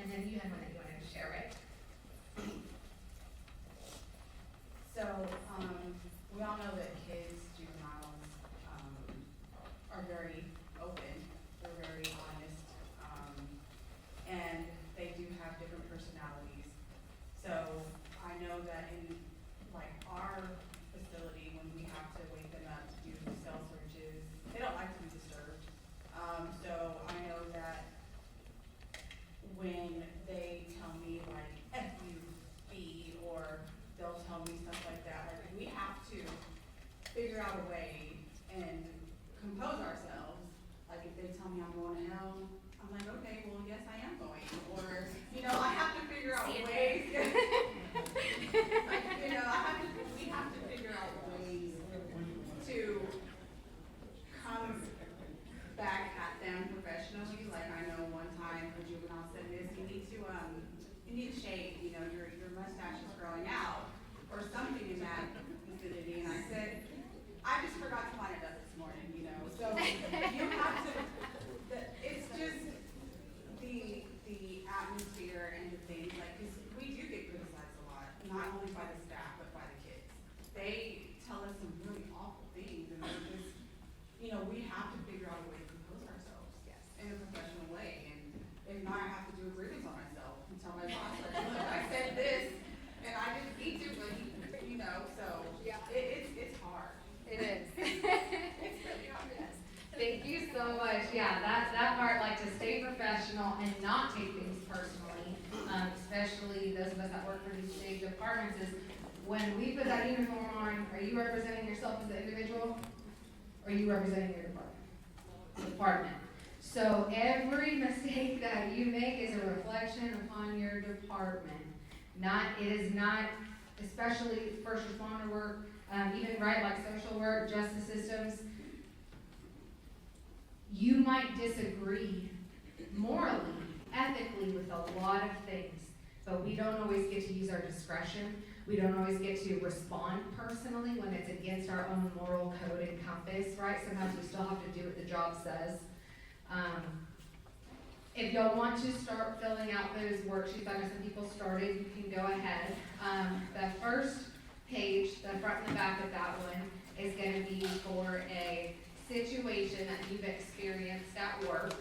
And then you had one that you wanted to share, right? So, we all know that kids, juveniles, are very open, they're very honest, and they do have different personalities. So, I know that in, like, our facility, when we have to wake them up to do cell searches, they don't like to be disturbed. So I know that when they tell me like F-U-B, or they'll tell me stuff like that, like we have to figure out a way and compose ourselves. Like if they tell me I'm going to hell, I'm like, okay, well yes I am going. Or, you know, I have to figure out ways. Like, you know, we have to figure out ways to come back at them professionally. Like I know one time a juvenile said this, you need to shave, you know, your mustache is growing out, or something in that vicinity. And I said, I just forgot to line it up this morning, you know. So you have to, it's just the atmosphere and the things, like, because we do get criticized a lot, not only by the staff, but by the kids. They tell us some really awful things, and they're just, you know, we have to figure out a way to compose ourselves in a professional way. And if not, I have to do a grievance on myself and tell my boss, like, look, I said this, and I didn't need to, but you know, so it's hard. It is. It's really hard. Thank you so much. Yeah, that part, like to stay professional and not take things personally, especially those of us that work for these big departments, is when we put that uniform on, are you representing yourself as an individual? Or are you representing your department? So every mistake that you make is a reflection upon your department. It is not, especially first responder work, even right like social work, justice systems. You might disagree morally, ethically with a lot of things, but we don't always get to use our discretion. We don't always get to respond personally when it's against our own moral code and compass, right? Sometimes we still have to do what the job says. If y'all want to start filling out those worksheets, I know some people started, you can go ahead. The first page, the front and the back of that one, is going to be for a situation that you've experienced at work.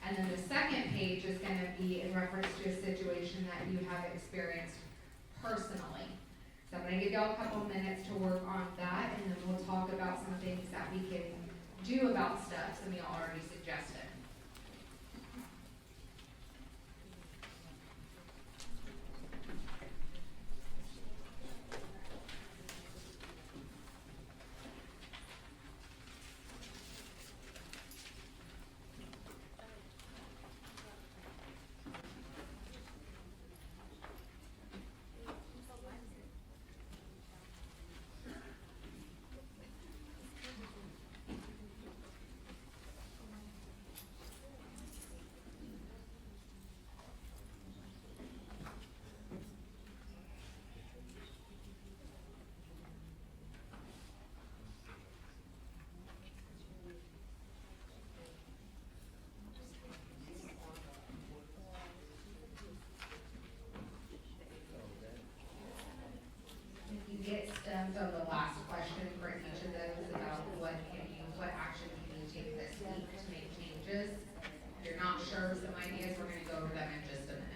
And then the second page is going to be in reference to a situation that you have experienced personally. So I'm going to give y'all a couple minutes to work on that, and then we'll talk about some things that we can do about stuff some of y'all already suggested. Get stumped on the last question for each of those about what action can you take this week to make changes. If you're not sure of some ideas, we're going to go over them in just a minute.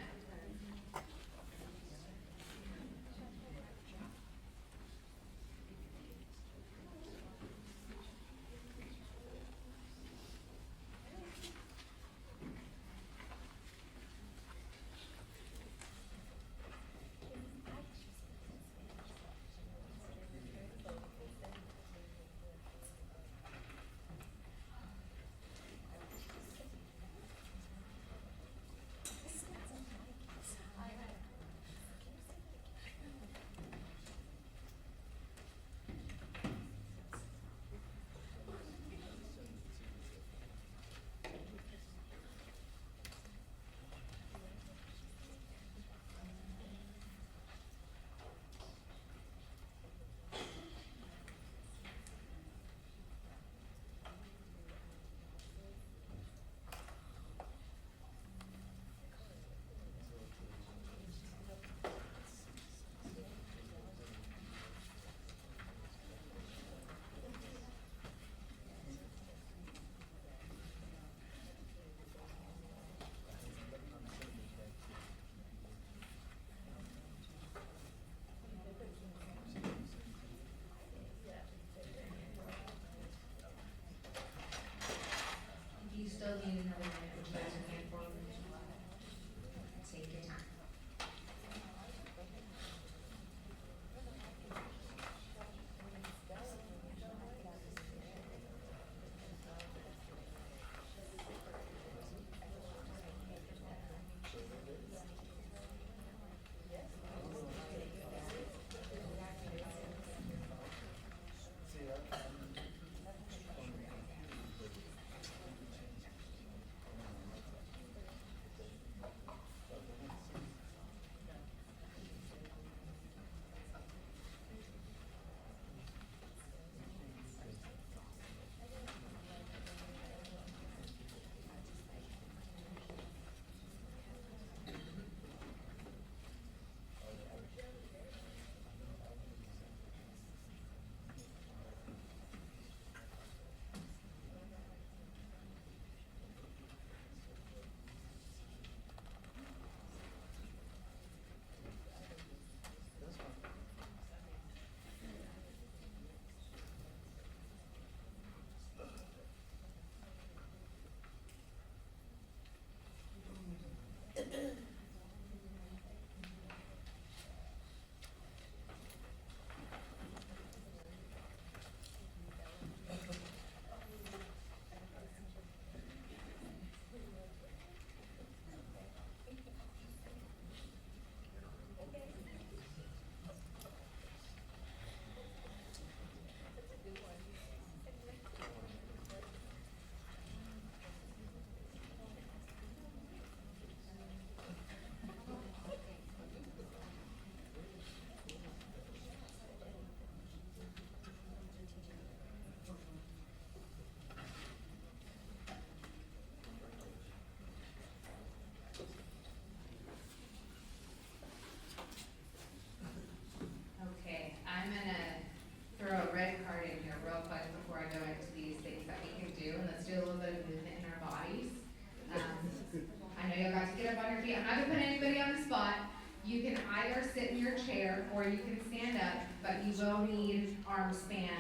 You can either sit in your chair or you can stand up, but you will need arm span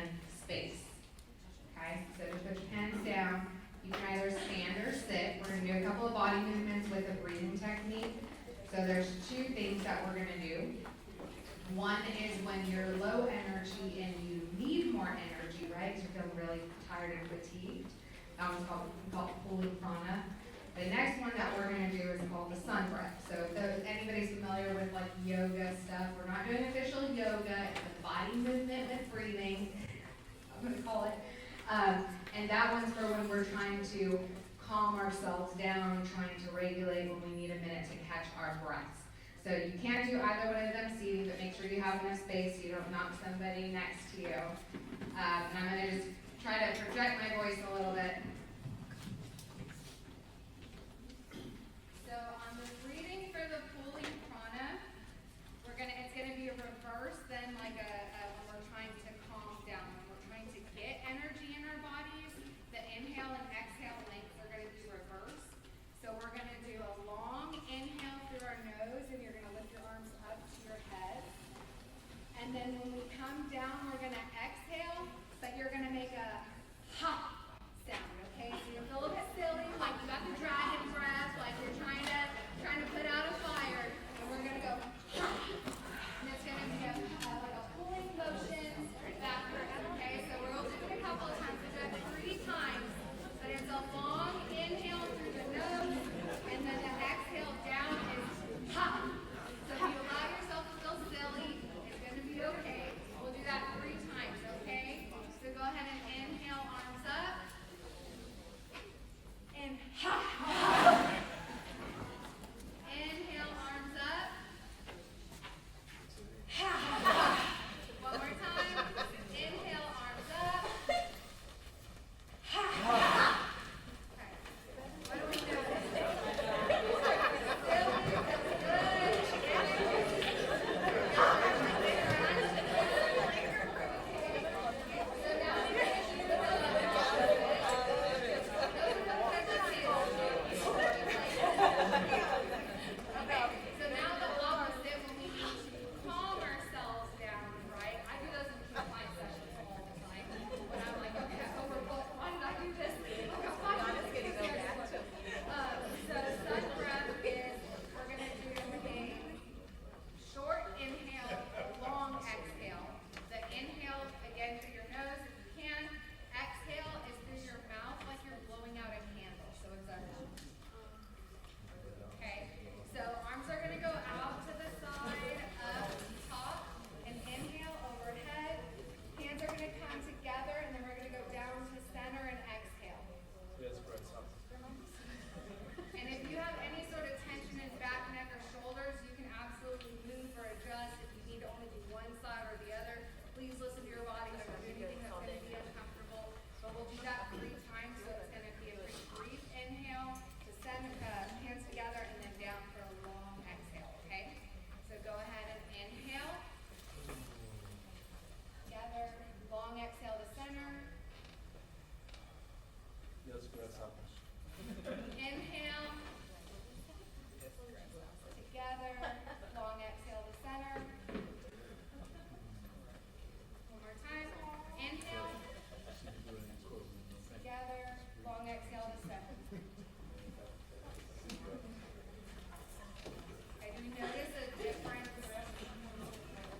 space. Okay, so just put your hands down. You can either stand or sit. We're gonna do a couple of body movements with a breathing technique. So there's two things that we're gonna do. One is when you're low energy and you need more energy, right? Because you're feeling really tired and fatigued. That one's called pulling prana. The next one that we're gonna do is called the sun breath. So if anybody's familiar with like yoga stuff, we're not doing official yoga, it's a body movement with breathing, I'm gonna call it. And that one's for when we're trying to calm ourselves down, trying to regulate when we need a minute to catch our breaths. So you can't do either one of them seating, but make sure you have enough space so you don't knock somebody next to you. And I'm gonna just try to project my voice a little bit. So on the breathing for the pulling prana, it's gonna be a reverse than like when we're trying to calm down. When we're trying to get energy in our bodies, the inhale and exhale lengths are gonna be reversed. So we're gonna do a long inhale through our nose, and you're gonna lift your arms up to your head. And then when we come down, we're gonna exhale, but you're gonna make a ha sound, okay? So you feel a bit silly, like you got the dragon breath, like you're trying to put out a fire, and we're gonna go ha. And it's gonna be like a pulling motion backward, okay? So we'll do it a couple of times. We'll do it 3 times, but it's a long inhale through the nose, and then the exhale down is ha. So if you allow yourself to feel silly, it's gonna be okay. We'll do that 3 times, okay? So go ahead and inhale, arms up, and ha. Inhale, arms up. One more time. Inhale, arms up. Okay. What do we do? So now the opposite, when we need to calm ourselves down, right? I do those in Keepin sessions all the time. When I'm like, okay, overbooked, why did I do this? Oh, God, why did I do this? So sun breath is, we're gonna do a short inhale, long exhale. The inhale, again, through your nose if you can. Exhale is through your mouth like you're blowing out a candle. So it's a okay, so arms are gonna go out to the side, up, top, and inhale overhead. Hands are gonna come together, and then we're gonna go down to center and exhale. And if you have any sort of tension in back, neck, or shoulders, you can absolutely move or adjust. If you need to only do one side or the other, please listen to your body. Don't do anything that's gonna be uncomfortable. But we'll do that 3 times, so it's gonna be a pretty brief inhale to send hands together, and then down for a long exhale, okay? So go ahead and inhale. Together, long exhale to center. Inhale. Together, long exhale to center. One more time. Inhale. Together, long exhale to center. Okay, do you notice a difference?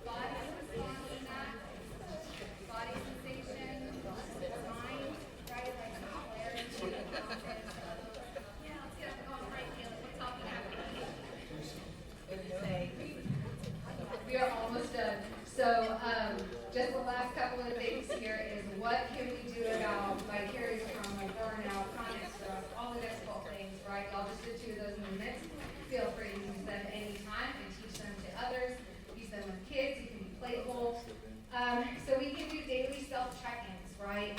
Body response in that? Body sensation, mind, right? Like clarity, confidence. Yeah, let's get up and going right, Caleb. We're talking after we are almost done. So, just the last couple of things here is what can we do about vicarious trauma, burnout, chronic stress, all the difficult things, right? Y'all just did 2 of those movements. Feel free to use them anytime and teach them to others. Use them with kids. You can be playful. So we can do daily self-check-ins, right?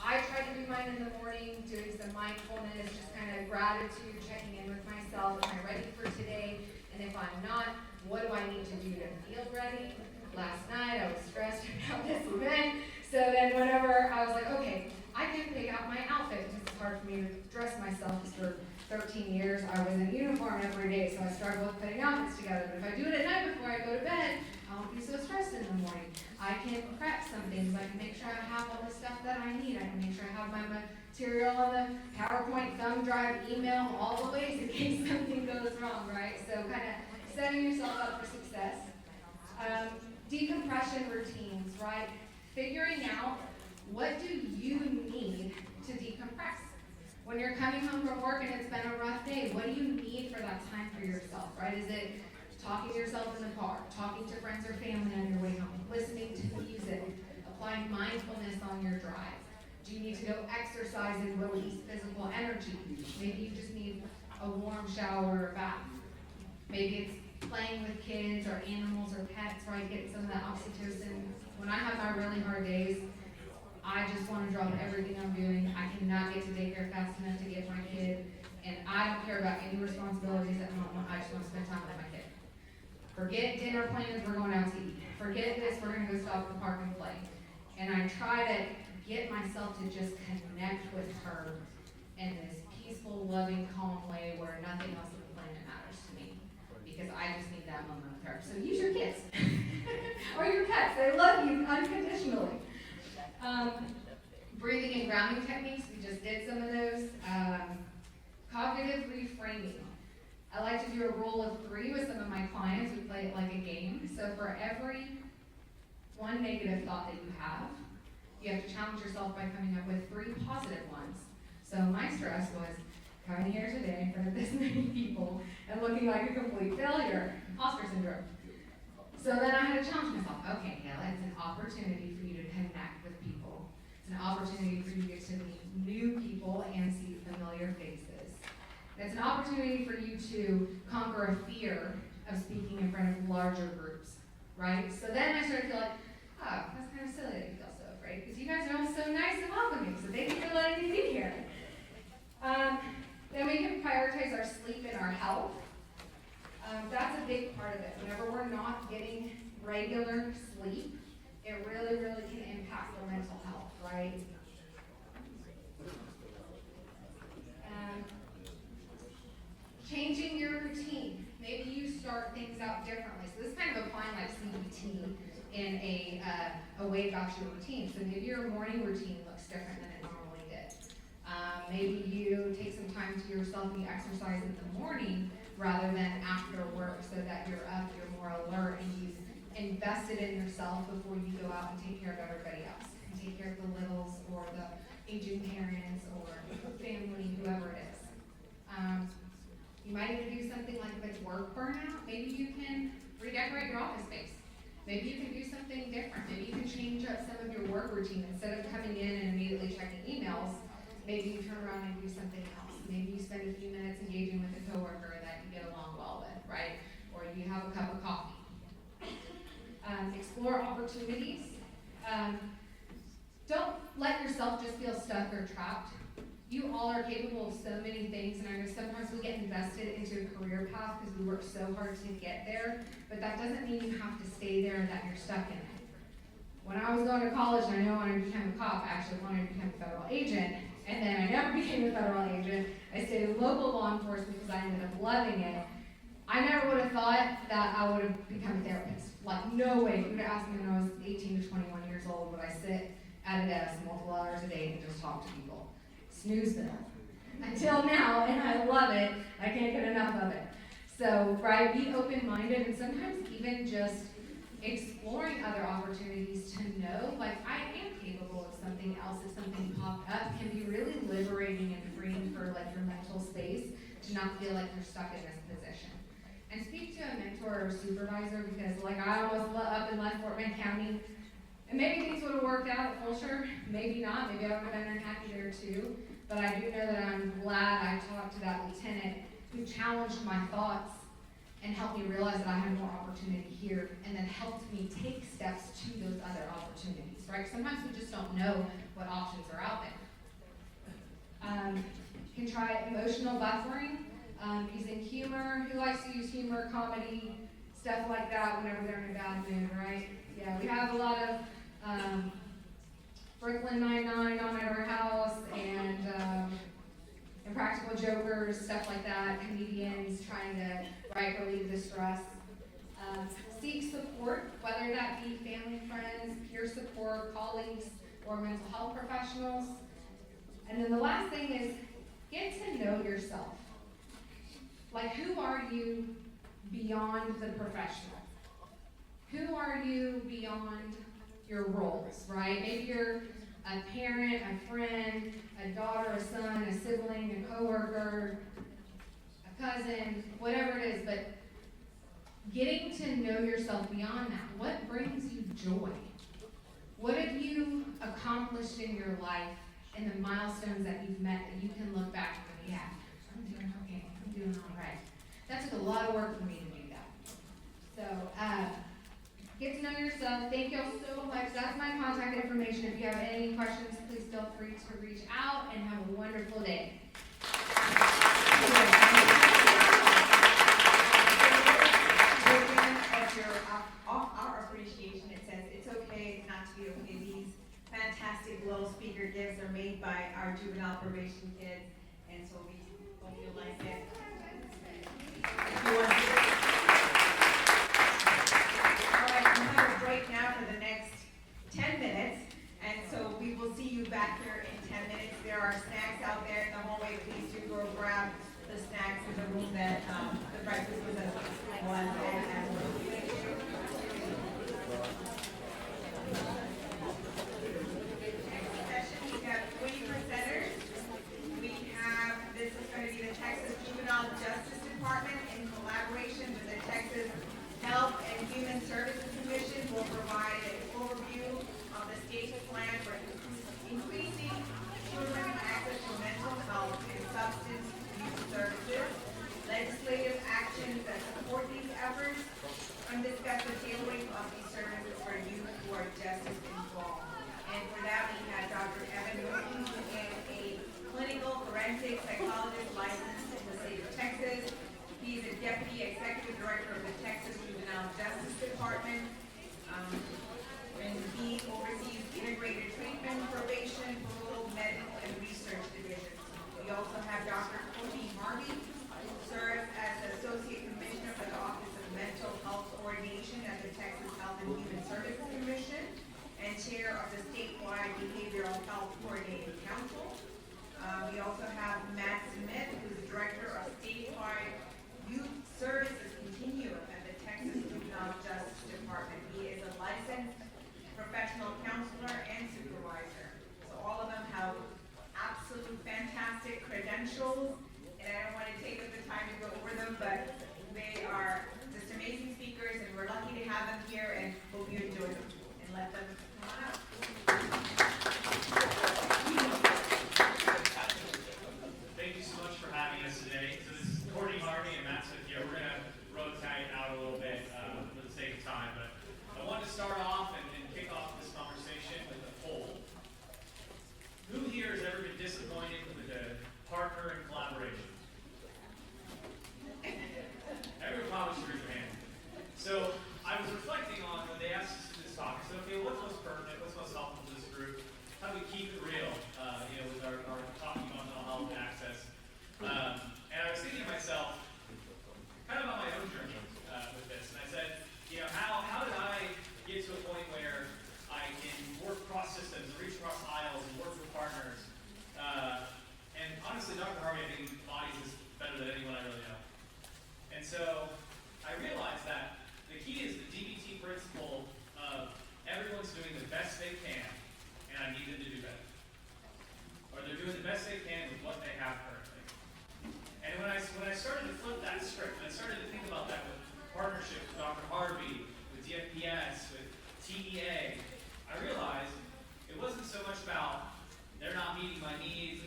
I try to do mine in the morning, doing some mindfulness, just kind of gratitude, checking in with myself. Am I ready for today? And if I'm not, what do I need to do to feel ready? Last night I was stressed about this event, so then whenever I was like, okay, I can pick out my outfit, because it's hard for me to dress myself, because for 13 years I was in uniform every day, so I struggle with putting outfits together. But if I do it at night before I go to bed, I won't be so stressed in the morning. I can prep some things. I can make sure I have all the stuff that I need. I can make sure I have my material on the PowerPoint, thumb drive, email, all the ways in case something goes wrong, right? So kind of setting yourself up for success. Decompression routines, right? Figuring out what do you need to decompress. When you're coming home from work and it's been a rough day, what do you need for that time for yourself, right? Is it talking to yourself in the car, talking to friends or family on your way home, listening to music, applying mindfulness on your drive? Do you need to go exercise and release physical energy? Maybe you just need a warm shower or bath. Maybe it's playing with kids or animals or pets, right? Getting some of that oxytocin. When I have my really hard days, I just want to drop everything I'm doing. I cannot get to daycare fast enough to get my kid, and I don't care about any responsibilities at home. I just want to spend time with my kid. Forget dinner plans, we're going out to eat. Forget this, we're going to go stop at the park and play. And I try to get myself to just connect with her in this peaceful, loving, calm way where nothing else on the planet matters to me. Because I just need that moment with her. So use your kids. Or your pets. They love you unconditionally. Breathing and grounding techniques, we just did some of those. Cognitive reframing. I like to do a rule of 3 with some of my clients. We play it like a game. So for every one negative thought that you have to challenge yourself by coming up with 3 positive ones. So my stress was coming here today in front of this many people and looking like a complete failure. Imposter syndrome. So then I had to challenge myself. Okay, Kayla, it's an opportunity for you to connect with people. It's an opportunity for you to get to meet new people and see familiar faces. It's an opportunity for you to conquer a fear of speaking in front of larger groups, right? So then I started to feel like, oh, that's kind of silly that you feel so afraid, because you guys are all so nice and welcoming, so thank you for letting me be here. Then we can prioritize our sleep and our health. That's a big part of it. Whenever we're not getting regular sleep, it really, really can impact our mental health, right? Changing your routine. Maybe you start things out differently. So this is kind of applying like CBT in a way about your routine. So maybe your morning routine looks different than it normally did. Maybe you take some time to yourself and you exercise in the morning rather than after work, so that you're up, you're more alert, and you've invested in yourself before you go out and take care of everybody else. And take care of the littles or the aging parents or family, whoever it is. You might need to do something like if it's work burnout, maybe you can redecorate your office space. Maybe you can do something different. Maybe you can change up some of your work routine. Instead of coming in and immediately checking emails, maybe you turn around and do something else. Maybe you spend a few minutes engaging with a coworker that you get along well with, right? Or you have a cup of coffee. Explore opportunities. Don't let yourself just feel stuck or trapped. You all are capable of so many things, and I know sometimes we get invested into a career path because we work so hard to get there, but that doesn't mean you have to stay there and that you're stuck in it. When I was going to college and I knew I wanted to become a cop, I actually wanted to become a federal agent, and then I never became a federal agent. I stayed in local law enforcement because I ended up loving it. I never would have thought that I would have become a therapist. Like, no way. If you would have asked me when I was 18 to 21 years old, would I sit at a desk multiple hours a day and just talk to people? Snoozeville. Until now, and I love it. I can't get enough of it. So, right, be open-minded, and sometimes even just exploring other opportunities to know, like, I am capable of something else if something popped up, can be really liberating and freeing for, like, your mental space to not feel like you're stuck in this position. And speak to a mentor or supervisor, because, like, I almost up and left Fort Bend County, and maybe things would have worked out at Fulsher, maybe not, maybe I would have been unhappy there too, but I do know that I'm glad I talked to that lieutenant who challenged my thoughts and helped me realize that I had more opportunity here, and then helped me take steps to those other opportunities, right? Sometimes we just don't know what options are out there. You can try emotional buffering, using humor. Who likes to use humor, comedy, stuff like that whenever they're in a bad mood, right? Yeah, we have a lot of Brooklyn Nine-Nine on at our house, and Impractical Jokers, stuff like that, comedians trying to relieve the stress. Seek support, whether that be family, friends, peer support, colleagues, or mental health professionals. And then the last thing is get to know yourself. Like, who are you beyond the professional? Who are you beyond your roles, right? Maybe you're a parent, a friend, a daughter, a son, a sibling, a coworker, a cousin, whatever it is, but getting to know yourself beyond that. What brings you joy? What have you accomplished in your life and the milestones that you've met that you can look back and go, yeah, I'm doing okay, I'm doing all right. That took a lot of work for me to do that. So, get to know yourself. Thank you all so much. That's my contact information. If you have any questions, please feel free to reach out and have a wonderful day. Our appreciation, it says it's okay not to be okay. These fantastic little speaker gifts are made by our juvenile probation kids, and so we hope you like it. If you want to. All right, we have a break now for the next 10 minutes, and so we will see you back here in 10 minutes. There are snacks out there in the hallway. Please do go grab the snacks in the room that the breakfast was at 1 and Justice Department in collaboration with the Texas Health and Human Services Commission will provide an overview of the state's plan for increasing children's access to mental health and substance use services, legislative actions that support these efforts, and discuss the tailoring of these services for youth who are justice involved. And for that, we had Dr. Evan Norton, who is a clinical forensic psychologist licensed in the state of Texas. He is a deputy executive director of the Texas Juvenile Justice Department, and he oversees integrated treatment, probation, parole, medical, and research divisions. We also have Dr. Keepin who serves as the associate commissioner for the Office of Mental Health Coordination at the Texas Health and Human Services Commission, and chair of the statewide Behavioral Health Coordinating Council. We also have Matt Smith, who's the director of statewide Youth Services Continuum at the Texas Juvenile Justice Department. He is a licensed professional counselor and supervisor. So all of them have absolute fantastic credentials, and I don't want to take up the time to go over them, but they are just amazing speakers, and we're lucky to have them here, and hope you enjoy them. And let them come on up. Thank you so much for having us today. So this is Courtney Harvey and Matt Smith here. We're going to rotate out a little bit for the sake of time, but I wanted to start off and kick off this conversation with a poll. Who here has ever been disappointed with a partner in collaboration? Everyone probably should raise their hand. So I was reflecting on when they asked us to do this talk. So, okay, what's most pertinent, what's most helpful to this group? How do we keep it real, with our talking on mental health and access? And I was thinking to myself, kind of about my own journey with this. And I said, how did I get to a point where I can work across systems, reach across aisles, and work with partners? And honestly, Dr. Harvey, I think, embodies this better than anyone I really know. And so I realized that the key is the DBT principle of everyone's doing the best they can, and I need them to do better. Or they're doing the best they can with what they have currently. And when I started to flip that script, and I started to think about that with partnerships with Dr. Harvey, with DFPS, with TEA, I realized it wasn't so much about they're not meeting my needs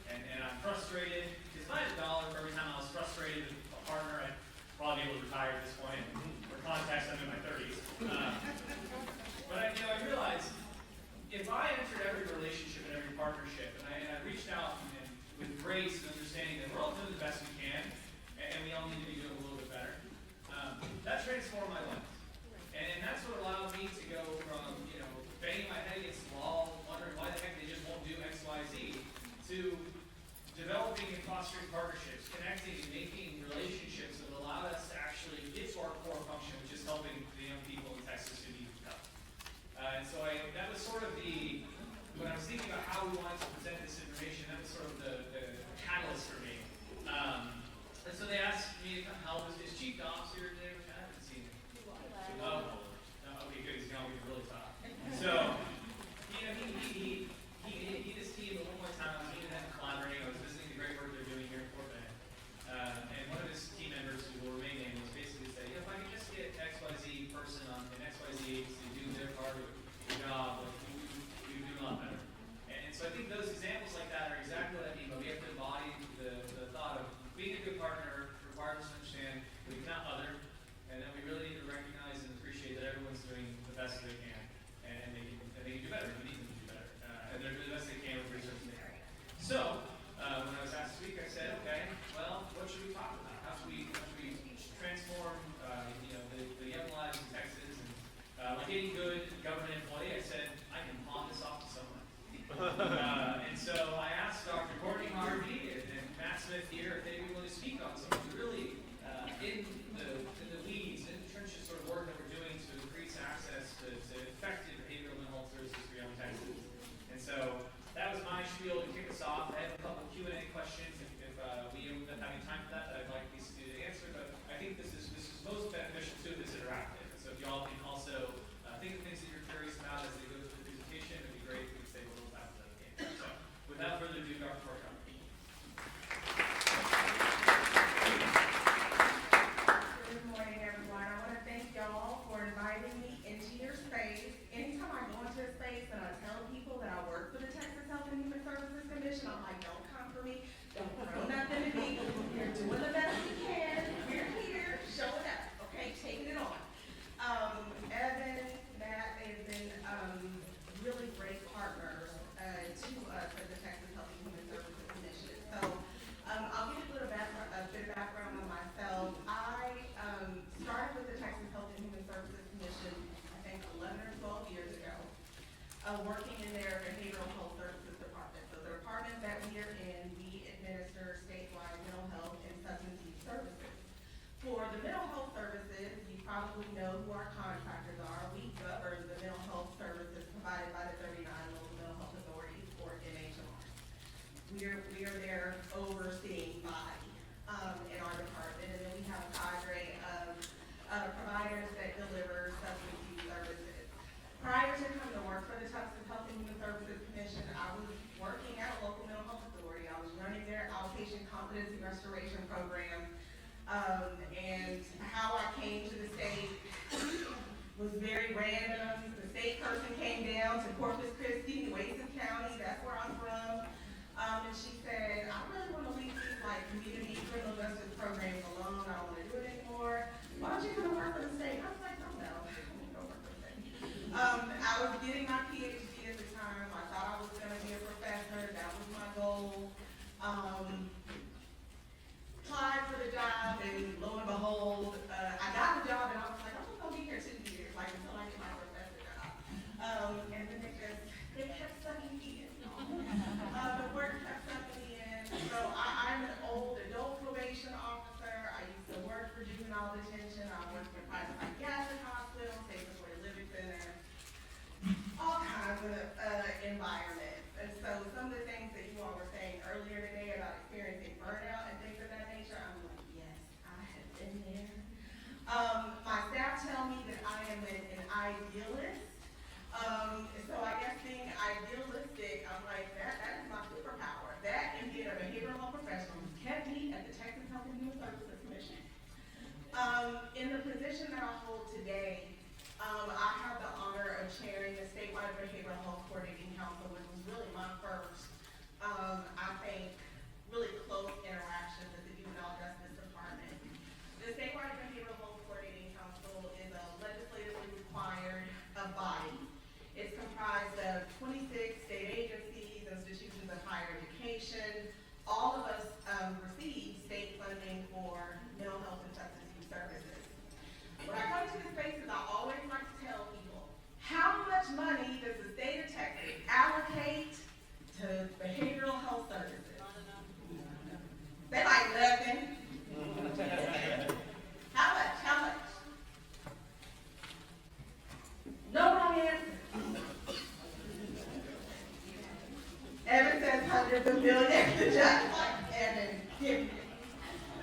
and I'm frustrated. Because if I had $1 for every time I was frustrated with a partner, I'd probably be able to retire at this point. For context, I'm in my 30s. But I realized if I entered every relationship and every partnership, and I reached out and with grace and understanding that we're all doing the best we can, and we all need to be doing a little bit better, that transformed my life. And that's what allowed me to go from, banging my head against the wall, wondering why the to developing and fostering partnerships, connecting and making relationships that allow us to actually get to our core function, which is helping the young people in Texas who need help. And so that was sort of when I was thinking about how we wanted to present this information, that was sort of the catalyst for me. And so they asked me to come help. Is Chief Dobbs here today? I haven't seen him. Oh, no, okay, good. He's going to be really tough. So, you know, he and his team, at one point in time, I was meeting them, collaborating. I was visiting the great work they're doing here in Fort Bend. And one of his team members, who will remain nameless, basically said, if I could just get XYZ person on an XYZ agency to do their part of the job, like, we would do a lot better. And so I think those examples like that are exactly what I mean, but we have to embody the thought of being a good partner requires us to understand that we cannot other, and then we really need to recognize and appreciate that everyone's doing the best they can, and they can do better. We need them to do better, and they're doing the best they can with resources they have. So when I was asked this week, I said, okay, well, what should we talk about? How should we transform the young lives in Texas? And like any good government employee, I said I can pawn this off to someone. And so I asked Dr. Courtney Harvey and Matt Smith here if they'd be willing to speak on some of the really in the weeds, in the trenches sort of work that we're doing to increase access to effective behavioral mental health services for young Texans. And so that was my spiel to kick us off. I have a couple of Q&A questions if we end up having time for that I'd like these to answer, but I think this is most beneficial too if it's interactive. And so if y'all can also think of things that you're curious about as they go through the presentation, it'd be great if we could save a little time for that again. So without further ado, Dr. Courtney. Good morning, everyone. I want to thank y'all for inviting me into your space. Anytime I go into a space and I tell people that I work for the Texas Health and Human Services Commission, I'm like, don't come for me, don't throw nothing at me. You're doing the best you can. We're here, showing up, okay, taking it on. Evan, Matt, they've been really great partners to us at the Texas Health and Human Services Commission. So I'll give you a bit of background on myself. I started with the Texas Health and Human Services Commission, I think 11 or 12 years ago, working in their behavioral health services department. So the department that we are in, we administer statewide mental health and substance use services. For the mental health services, you probably know who our contractors are. We govern the mental health services provided by the 39 local mental health authorities, or MHMRs. We are their overseeing body in our department, and then we have a cadre of providers that deliver substance use services. Prior to coming to work for the Texas Health and Human Services Commission, I was working at a local mental health authority. I was running their outpatient competency restoration program. And how I came to the state was very random. The state person came down to Corpus Christi, Nueces County, that's where I'm from. And she said, I really want to leave these like community criminal justice programs alone. I don't want to do it anymore. Why don't you come work for the state? I was like, oh no, I'm going to go work for the state. I was getting my PhD at the time. I thought I was going to be a professor. That was my goal. Applied for the job, and lo and behold, I got the job, and I was like, I'm just gonna be here 2 years, like until I get my professor job. And then they kept sucking me in. The work kept sucking me in. So I'm an old adult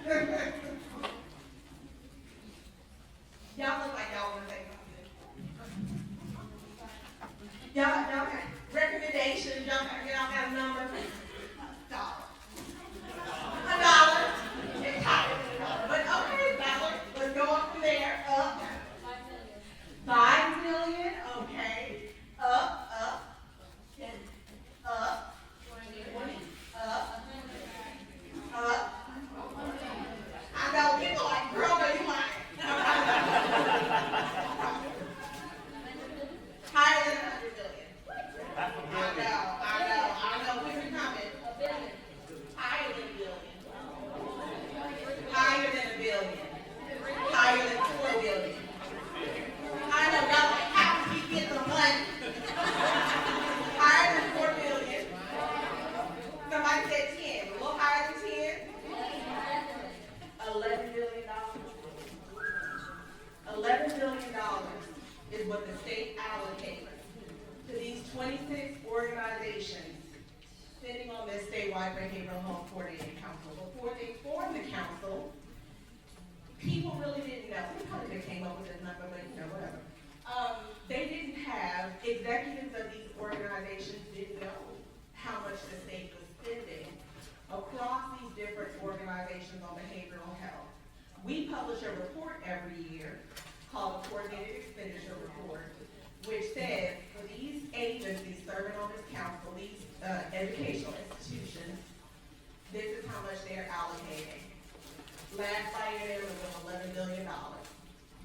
Y'all look like y'all wanna say something. Y'all got recommendations, y'all got a number? $1. It's higher than $1. But okay, Ballard, let's go up from there, up. 5 million, okay. Up, up. 10, up. 20, up. Up. I know, people like, girl, are you lying? Higher than 100 billion. I know, where's it coming? Higher than a billion. Higher than a billion. Higher than 4 billion. I know, y'all like, how did we get the money? Higher than 4 billion. Somebody said 10, a little higher than 10. $11 billion. $11 billion is what the state allocates to these 26 organizations sitting on this statewide behavioral health coordinating council. Before they formed the council, people really didn't know. We probably came up with this number, but whatever. They didn't have, executives of these organizations didn't know how much the state was spending across these different organizations on behavioral health. We publish a report every year called the Coordinated Expenditure Report, which says for these agencies serving on this council, these educational institutions, this is how much they're allocating. Last biennium was $11 billion.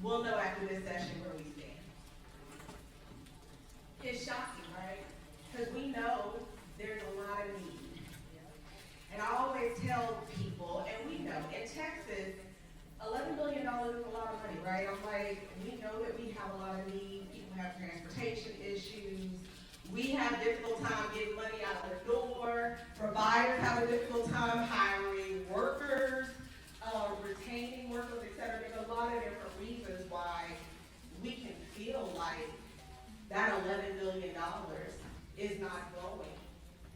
We'll know after this session where we stand. It's shocking, right? Because we know there's a lot of need. And I always tell people, and we know, in Texas, $11 billion is a lot of money, right? I'm like, we know that we have a lot of need. People have transportation issues. We have difficult time getting money out of the door. Providers have a difficult time hiring workers, retaining workers, et cetera. There's a lot of different reasons why we can feel like that $11 billion is not going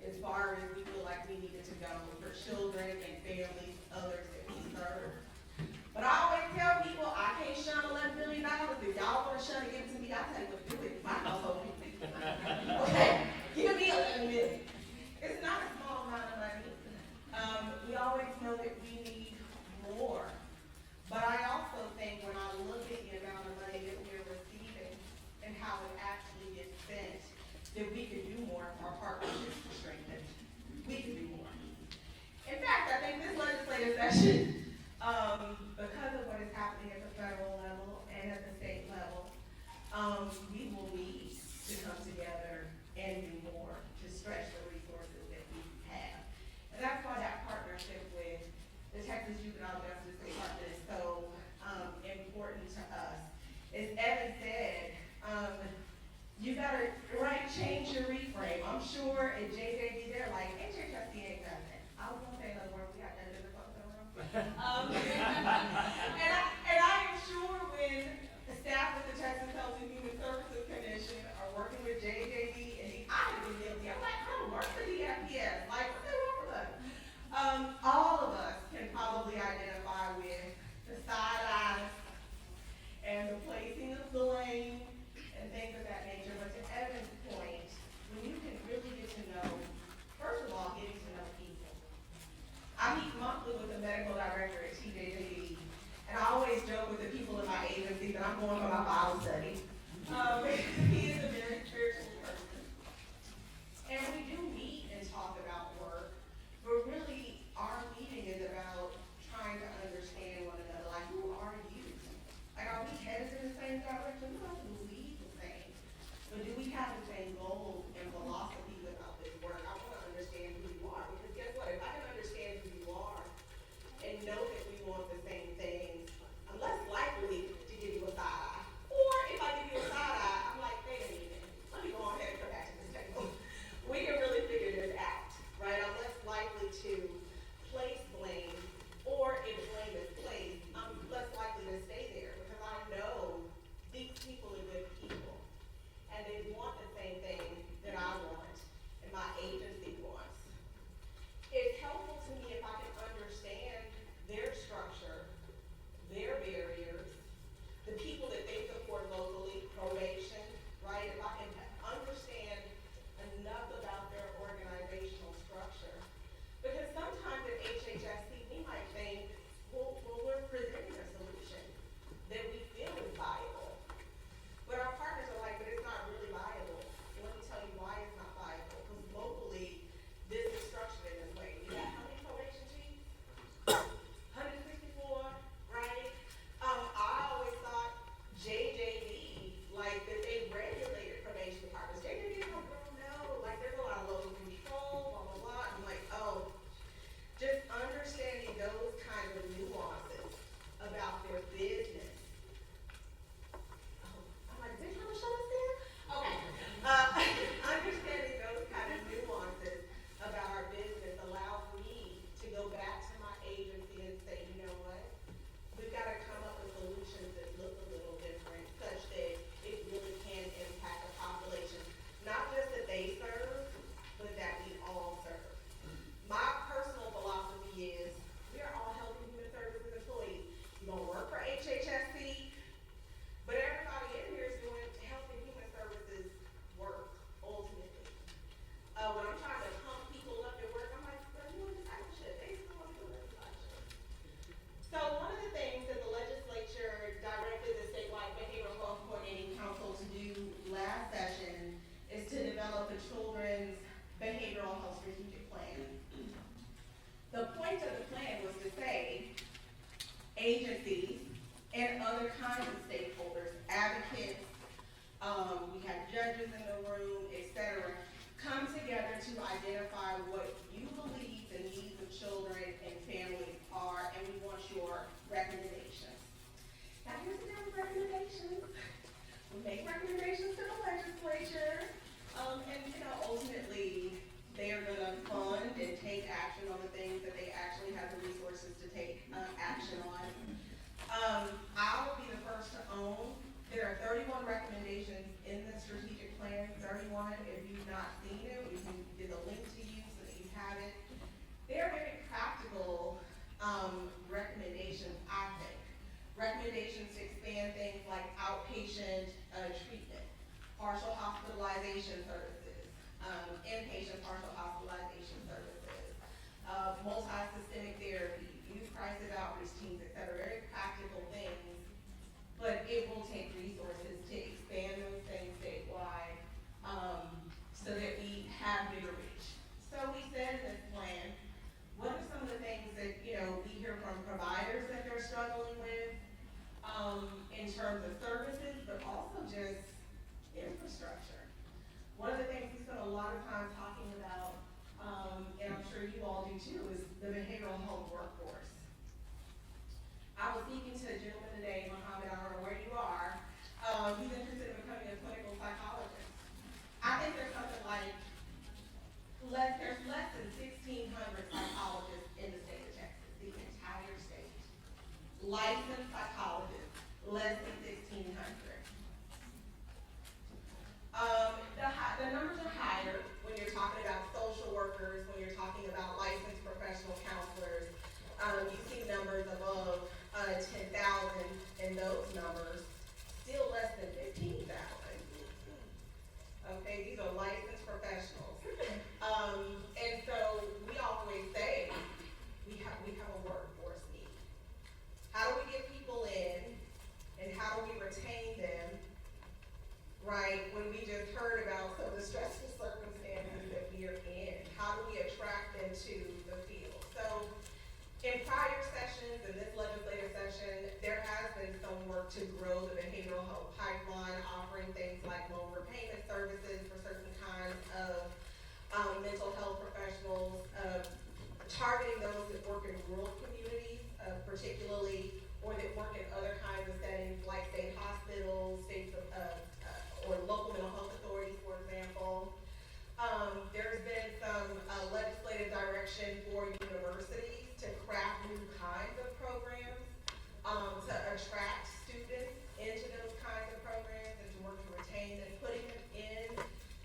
as far as we feel like we need it to go for children and families, others that we serve. But I always tell people, I can't shun $11 billion. If y'all want to shun it, give it to me. I'll tell you what to do with it. My household people. Okay, give me $11 million. It's not a small amount of money. We always know that we need more. But I also think when I look at the amount of money that we're receiving and how it actually gets spent, that we could do more if our partnerships were strengthened. We could do more. In fact, I think this legislative session, because of what is happening at the federal level and at the state level, we will need to come together and do more to stretch the resources that we have. And that's why that partnership with the Texas Juvenile Justice Department is so important to us. As Evan said, you gotta, right, change your reframe. I'm sure at JJB, they're like, HHSC ain't done that. I was gonna say another word, we got that in the room. And I am sure when the staff with the Texas Health and Human Services Commission are working with JJB, and I have been guilty. I'm like, I don't work for the FPS. Like, what's wrong with us? All of us can probably identify with the side eyes and the placing of blame and things of that nature. But to Evan's point, when you can really get to know, first of all, getting to know people. I meet monthly with the medical director at TJJD, and I always joke with the people in my agency that I'm going for my Bible study. He is a very spiritual person. And we do meet and talk about work, but really our meeting is about trying to understand one another. Like, who are you? Like, are we headed in the same direction? We don't believe the same. But do we have the same goals and philosophies about this work? I want to understand who you are. Because guess what? If I can understand who you are and know that we want the same things, I'm less likely to give you a side eye. they are gonna fund and take action on the things that they actually have the resources to take, action on. I'll be the first to own, there are 31 recommendations in the strategic plan, 31. If you've not seen it, we can give a link to you so that you have it. They're very practical, recommendations, I think. Recommendations to expand things like outpatient, treatment, partial hospitalization services, inpatient partial hospitalization services, multi-systemic therapy, youth crisis outreach teams, et cetera, very practical things. But it will take resources to expand those things statewide, so that we have bigger reach. So we said in this plan, what are some of the things that, we hear from providers that they're struggling with, in terms of services, but also just infrastructure. One of the things we spend a lot of time talking about, and I'm sure you all do too, is the behavioral health workforce. I was speaking to a gentleman today, Mohammed, I don't know where you are, he's interested in becoming a clinical psychologist. I think there's something like, there's less than 1,600 psychologists in the state of Texas, the entire state. Licensed psychologists, less than 1,600. The numbers are higher when you're talking about social workers, when you're talking about licensed professional counselors. You see numbers above 10,000, and those numbers still less than 15,000. Okay, these are licensed professionals. And so we always say we have a workforce need. How do we get people in, and how do we retain them? Right, when we just heard about some of the stressful circumstances that we are in, how do we attract them to the field? So in prior sessions, in this legislative session, there has been some work to grow the behavioral health pipeline, offering things like loan repayment services for certain kinds of mental health professionals, targeting those that work in rural communities, particularly, or that work in other kinds of settings like state hospitals, or local mental health authorities, for example. There's been some legislative direction for universities to craft new kinds of programs, to attract students into those kinds of programs and to work to retain them, putting them in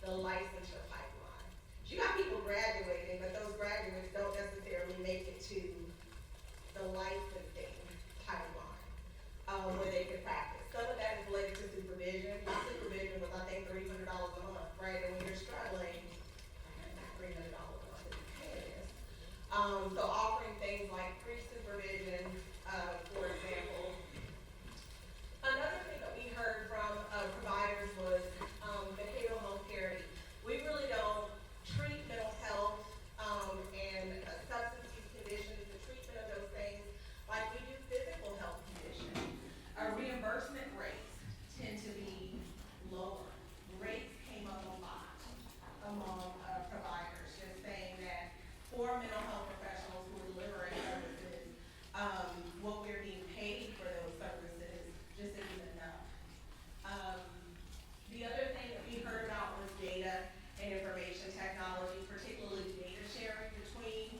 the licensure pipeline. You got people graduating, but those graduates don't necessarily make it to the licensing pipeline, where they can practice. Some of that is related to supervision. My supervision was, I think, $300 a month, right? And when you're struggling, not $300 a month to be paying this. So offering things like free supervision, for example. Another thing that we heard from providers was behavioral health parity. We really don't treat mental health and substance use conditions, the treatment of those things, like we do physical health conditions. Reimbursement rates tend to be lower. Rates came up a lot among providers, just saying that for mental health professionals who are delivering services, what we're being paid for those services just isn't enough. The other thing that we heard about was data and information technology, particularly data sharing between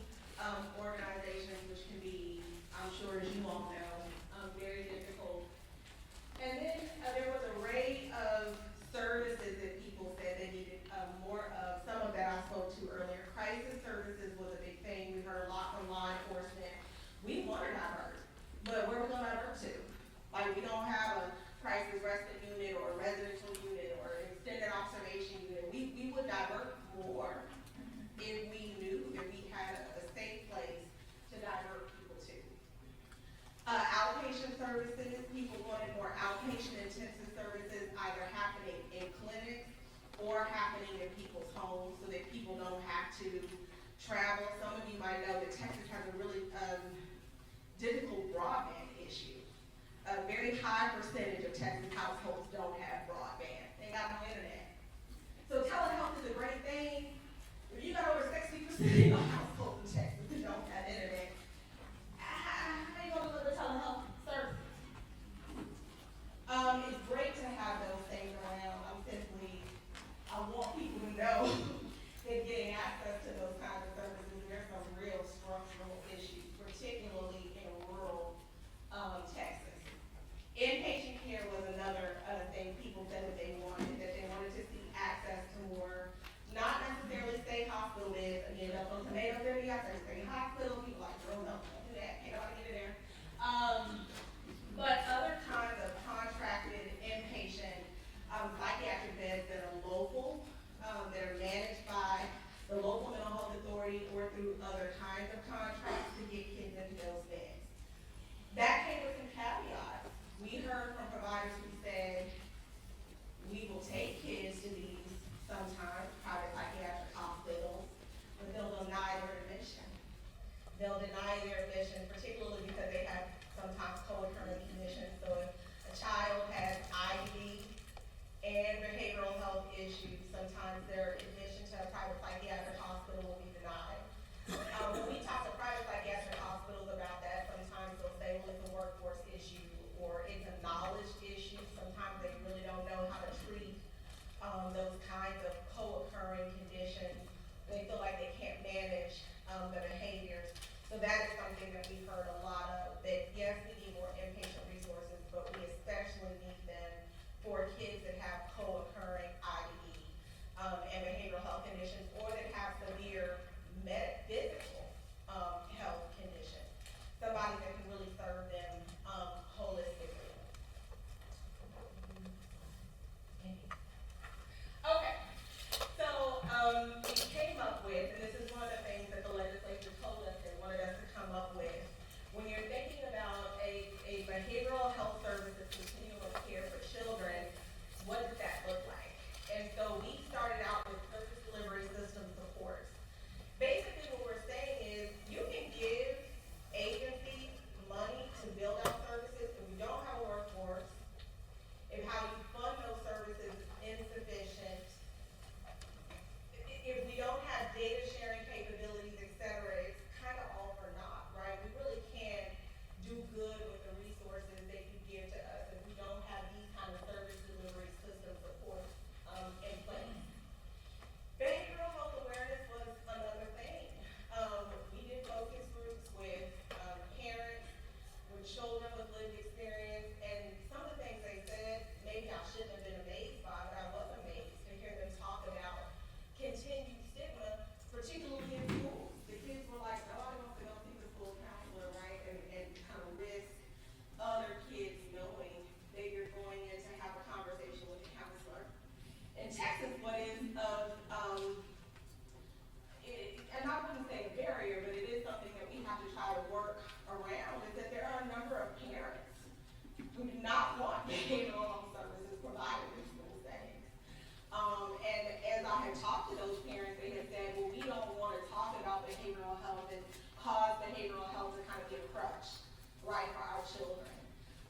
organizations, which can be, I'm sure as you all know, very difficult. And then there was an array of services that people said they needed more of. Some of that I spoke to earlier. Crisis services was a big thing. We heard a lot from law enforcement. We want to divert, but where are we going to divert to? Like, we don't have a crisis respite unit or a residential unit or an extended observation unit. We would divert more if we knew that we had a safe place to divert people to. Outpatient services, people wanted more outpatient intensive services either happening in clinics or happening in people's homes so that people don't have to travel. Some of you might know that Texas has a really difficult broadband issue. A very high percentage of Texas households don't have broadband. They got no internet. So telehealth is a great thing. If you got over 60% of your households in Texas that don't have internet, how are you going to deliver telehealth services?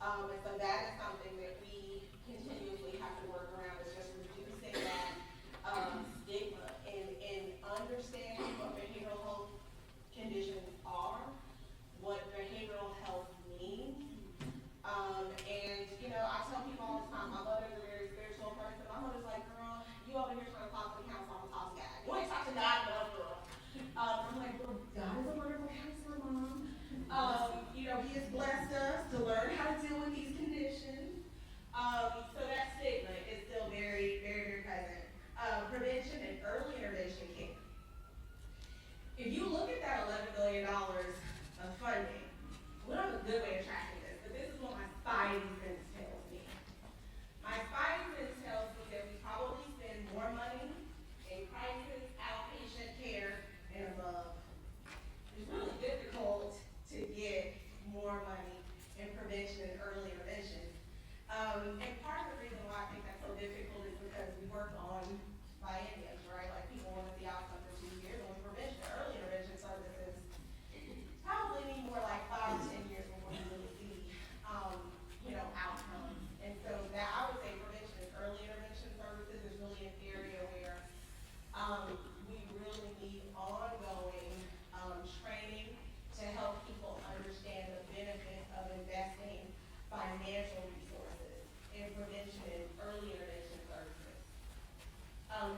And so that is something that we continuously have to work around, is just reducing that stigma and understanding what behavioral health conditions are, what behavioral health means. And you know, I tell people all the time, my mother's a very spiritual person. My mother's like, girl, you over here trying to talk to the counselor, I'm gonna talk to God. You ain't talk to God, but I'm girl. I'm like, well, God is a wonderful counselor, Mom. You know, He has blessed us to learn how to deal with these conditions. So that stigma is still very, very, very present. Prevention and early intervention care. If you look at that $11 billion of funding, we don't have a good way of tracking this, but this is what my spidey sense tells me. My spidey sense tells me that we probably spend more money in crisis, outpatient care, and above. It's really difficult to get more money in prevention and early intervention. And part of the reason why I think that's so difficult is because we work on bienniums, right? Like people want to see outcomes in 2 years, when prevention, early intervention services probably need more like 5 to 10 years before you really see, you know, outcomes. And so that, I would say prevention and early intervention services is really an area where we really need ongoing training to help people understand the benefits of investing financial resources in prevention and early intervention services.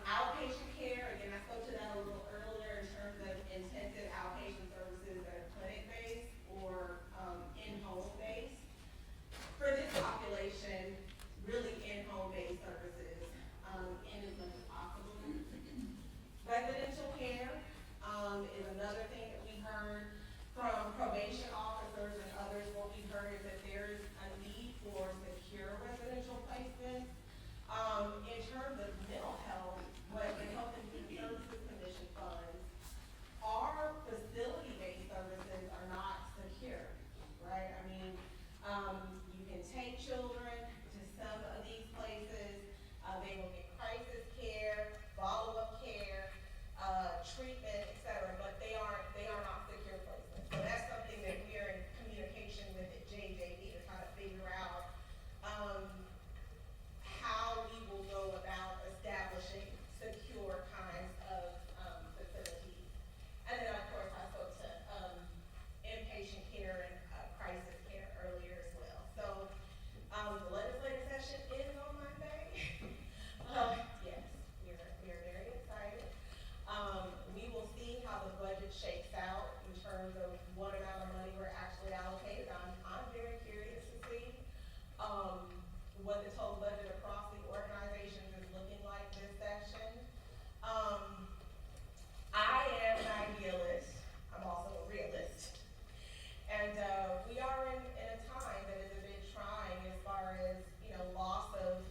Outpatient care, again, I spoke to that a little earlier in terms of intensive outpatient services that are clinic-based or in-home based. For this population, really in-home based services in as much as possible. Residential care is another thing that we heard from probation officers and others. What we heard is that there is a need for secure residential placements. In terms of mental health, what the Health and Human Services Commission funds, our facility-based services are not secure, right? I mean, you can take children to some of these places, they will get crisis care, follow-up care, treatment, et cetera, but they are not secure placements. So that's something that we are in communication with at JJD to try to figure out how we will go about establishing secure kinds of facilities. And then of course I spoke to inpatient care and crisis care earlier as well. So the legislative session is on Monday. Yes, we are very excited. We will see how the budget shakes out in terms of what amount of money we're actually allocated. I'm very curious to see what the total budget across the organizations is looking like this session. I am an idealist. I'm also a realist. And we are in a time that is a bit trying as far as, you know, loss of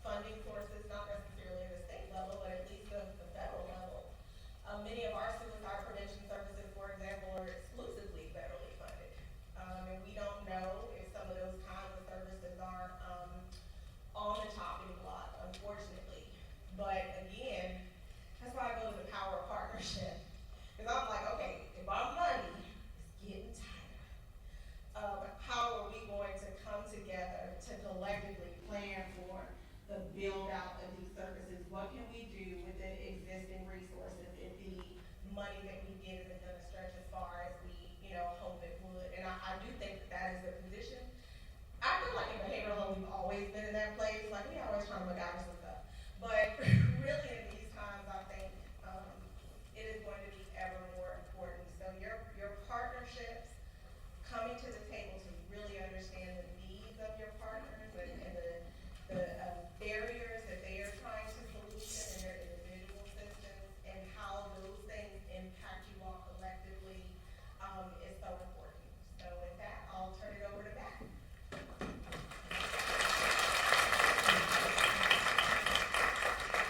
funding sources, not necessarily at the state level, but at least the federal level. Many of our suicide prevention services, for example, are exclusively federally funded. And we don't know if some of those kinds of services are on the chopping block, unfortunately. But again, that's why I go to the power of partnership. Because I'm like, okay, if our money is getting tighter, how are we going to come together to collectively plan for the build out of these services? What can we do with the existing resources if the money that we get isn't going to stretch as far as we, you know, hope it would? And I do think that is the position. I feel like in behavioral health we've always been in that place, like we always trying to MacGyver some stuff. But really in these times, I think it is going to be ever more important. So your partnerships, coming to the table to really understand the needs of your partners and the barriers that they are trying to solution in their individual systems and how those things impact you all collectively is so important. So with that, I'll turn it over to Beth.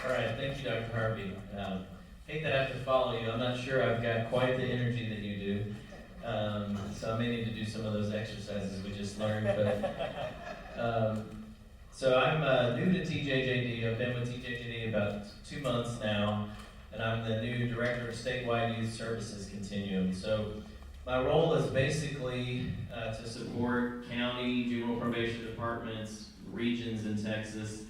All right, thank you, Dr. Harvey. Hate that I have to follow you. I'm not sure I've got quite the energy that you do. So I may need to do some of those exercises we just learned. But so I'm new to TJJD. I've been with TJJD about 2 months now, and I'm the new Director of Statewide Youth Services Continuum. So My role is basically to support county juvenile probation departments, regions in Texas,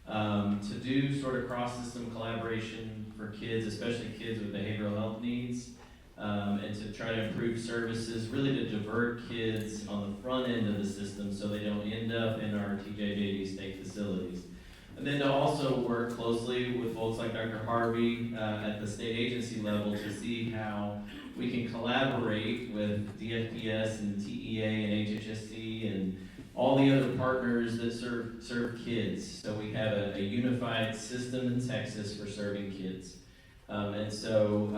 to do sort of cross-system collaboration for kids, especially kids with behavioral health needs, and to try to improve services, really to divert kids on the front end of the system so they don't end up in our TJJD state facilities. And then to also work closely with folks like Dr. Harvey at the state agency level to see how we can collaborate with DFPS and TEA and HHSC and all the other partners that serve kids. So we have a unified system in Texas for serving kids. And so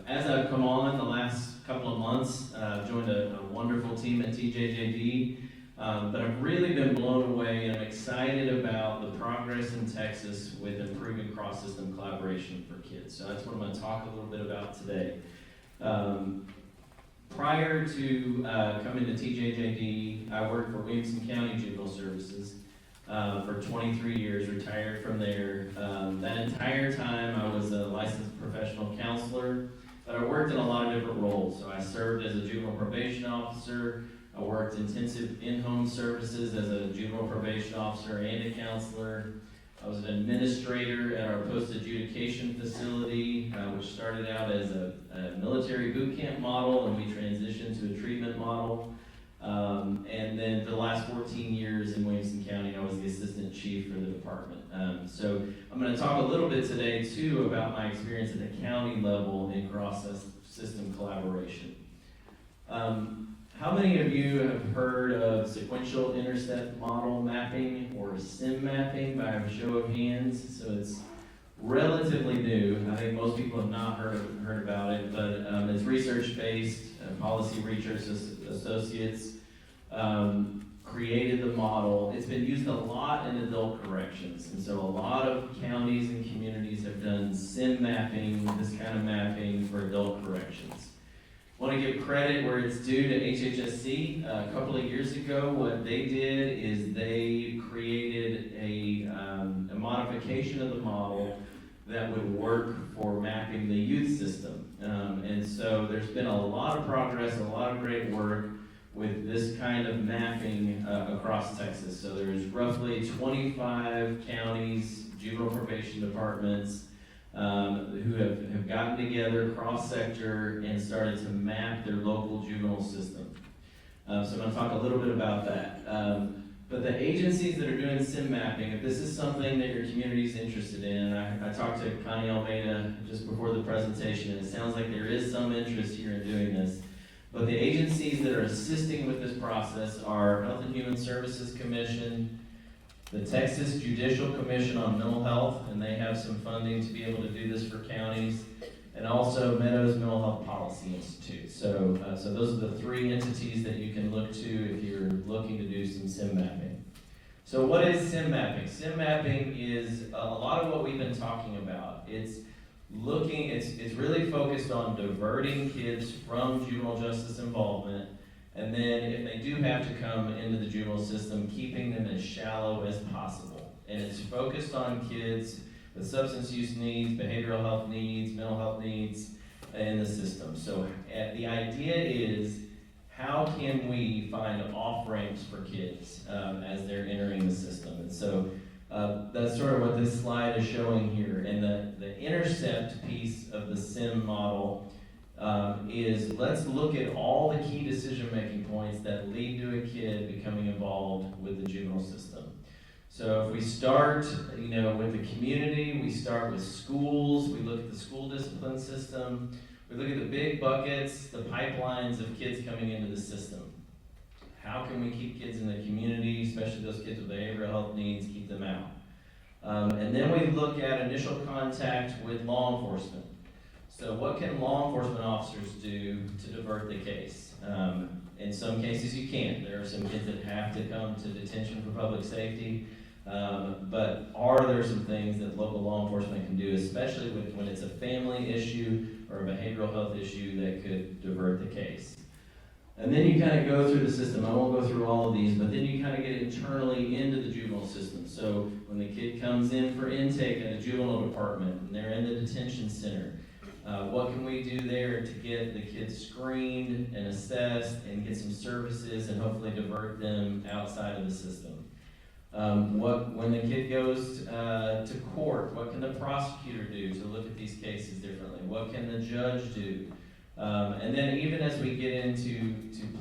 as I've come on the last couple of months, I've joined a wonderful team at TJJD. But I've really been blown away, and I'm excited about the progress in Texas with improving cross-system collaboration for kids. So that's what I'm going to talk a little bit about today. Prior to coming to TJJD, I worked for Williamson County Juvenile Services for 23 years, retired from there. That entire time I was a licensed professional counselor, but I worked in a lot of different roles. So I served as a juvenile probation officer. I worked intensive in-home services as a juvenile probation officer and a counselor. I was an administrator at our post-adjudication facility, which started out as a military boot camp model, and we transitioned to a treatment model. And then for the last 14 years in Williamson County, I was the assistant chief for the department. So I'm going to talk a little bit today, too, about my experience at the county level in cross-system collaboration. How many of you have heard of sequential intercept model mapping or SIM mapping by a show of hands? So it's relatively new. I think most people have not heard about it, but it's research-based. Policy Research Associates created the model. It's been used a lot in adult corrections, and so a lot of counties and communities have done SIM mapping, this kind of mapping for adult corrections. I want to give credit where it's due to HHSC. A couple of years ago, what they did is they created a modification of the model that would work for mapping the youth system. And so there's been a lot of progress, a lot of great work with this kind of mapping across Texas. So there's roughly 25 counties, juvenile probation departments, who have gotten together cross-sector and started to map their local juvenile system. So I'm going to talk a little bit about that. But the agencies that are doing SIM mapping, if this is something that your community is interested in, I talked to Connie Almeida just before the presentation, and it sounds like there is some interest here in doing this. But the agencies that are assisting with this process are Health and Human Services Commission, the Texas Judicial Commission on Mental Health, and they have some funding to be able to do this for counties, and also Meadows Mental Health Policy Institute. So those are the three entities that you can look to if you're looking to do some SIM mapping. So what is SIM mapping? SIM mapping is a lot of what we've been talking about. It's really focused on diverting kids from juvenile justice involvement, and then if they do have to come into the juvenile system, keeping them as shallow as possible. And it's focused on kids with substance use needs, behavioral health needs, mental health needs in the system. So the idea is, how can we find off-ramps for kids as they're entering the system? And so that's sort of what this slide is showing here. And the intercept piece of the SIM model is, let's look at all the key decision-making points that lead to a kid becoming involved with the juvenile system. So if we start, with the community, we start with schools, we look at the school discipline system, we look at the big buckets, the pipelines of kids coming into the system. How can we keep kids in the community, especially those kids with behavioral health needs, keep them out? And then we look at initial contact with law enforcement. So what can law enforcement officers do to divert the case? In some cases you can't. There are some kids that have to come to detention for public safety. But are there some things that local law enforcement can do, especially when it's a family issue or a behavioral health issue that could divert the case? And then you kind of go through the system. I won't go through all of these, but then you kind of get internally into the juvenile system. So when the kid comes in for intake at a juvenile department and they're in the detention center, What can we do there to get the kids screened and assessed and get some services and hopefully divert them outside of the system? When the kid goes to court, what can the prosecutor do to look at these cases differently? What can the judge do? And then even as we get into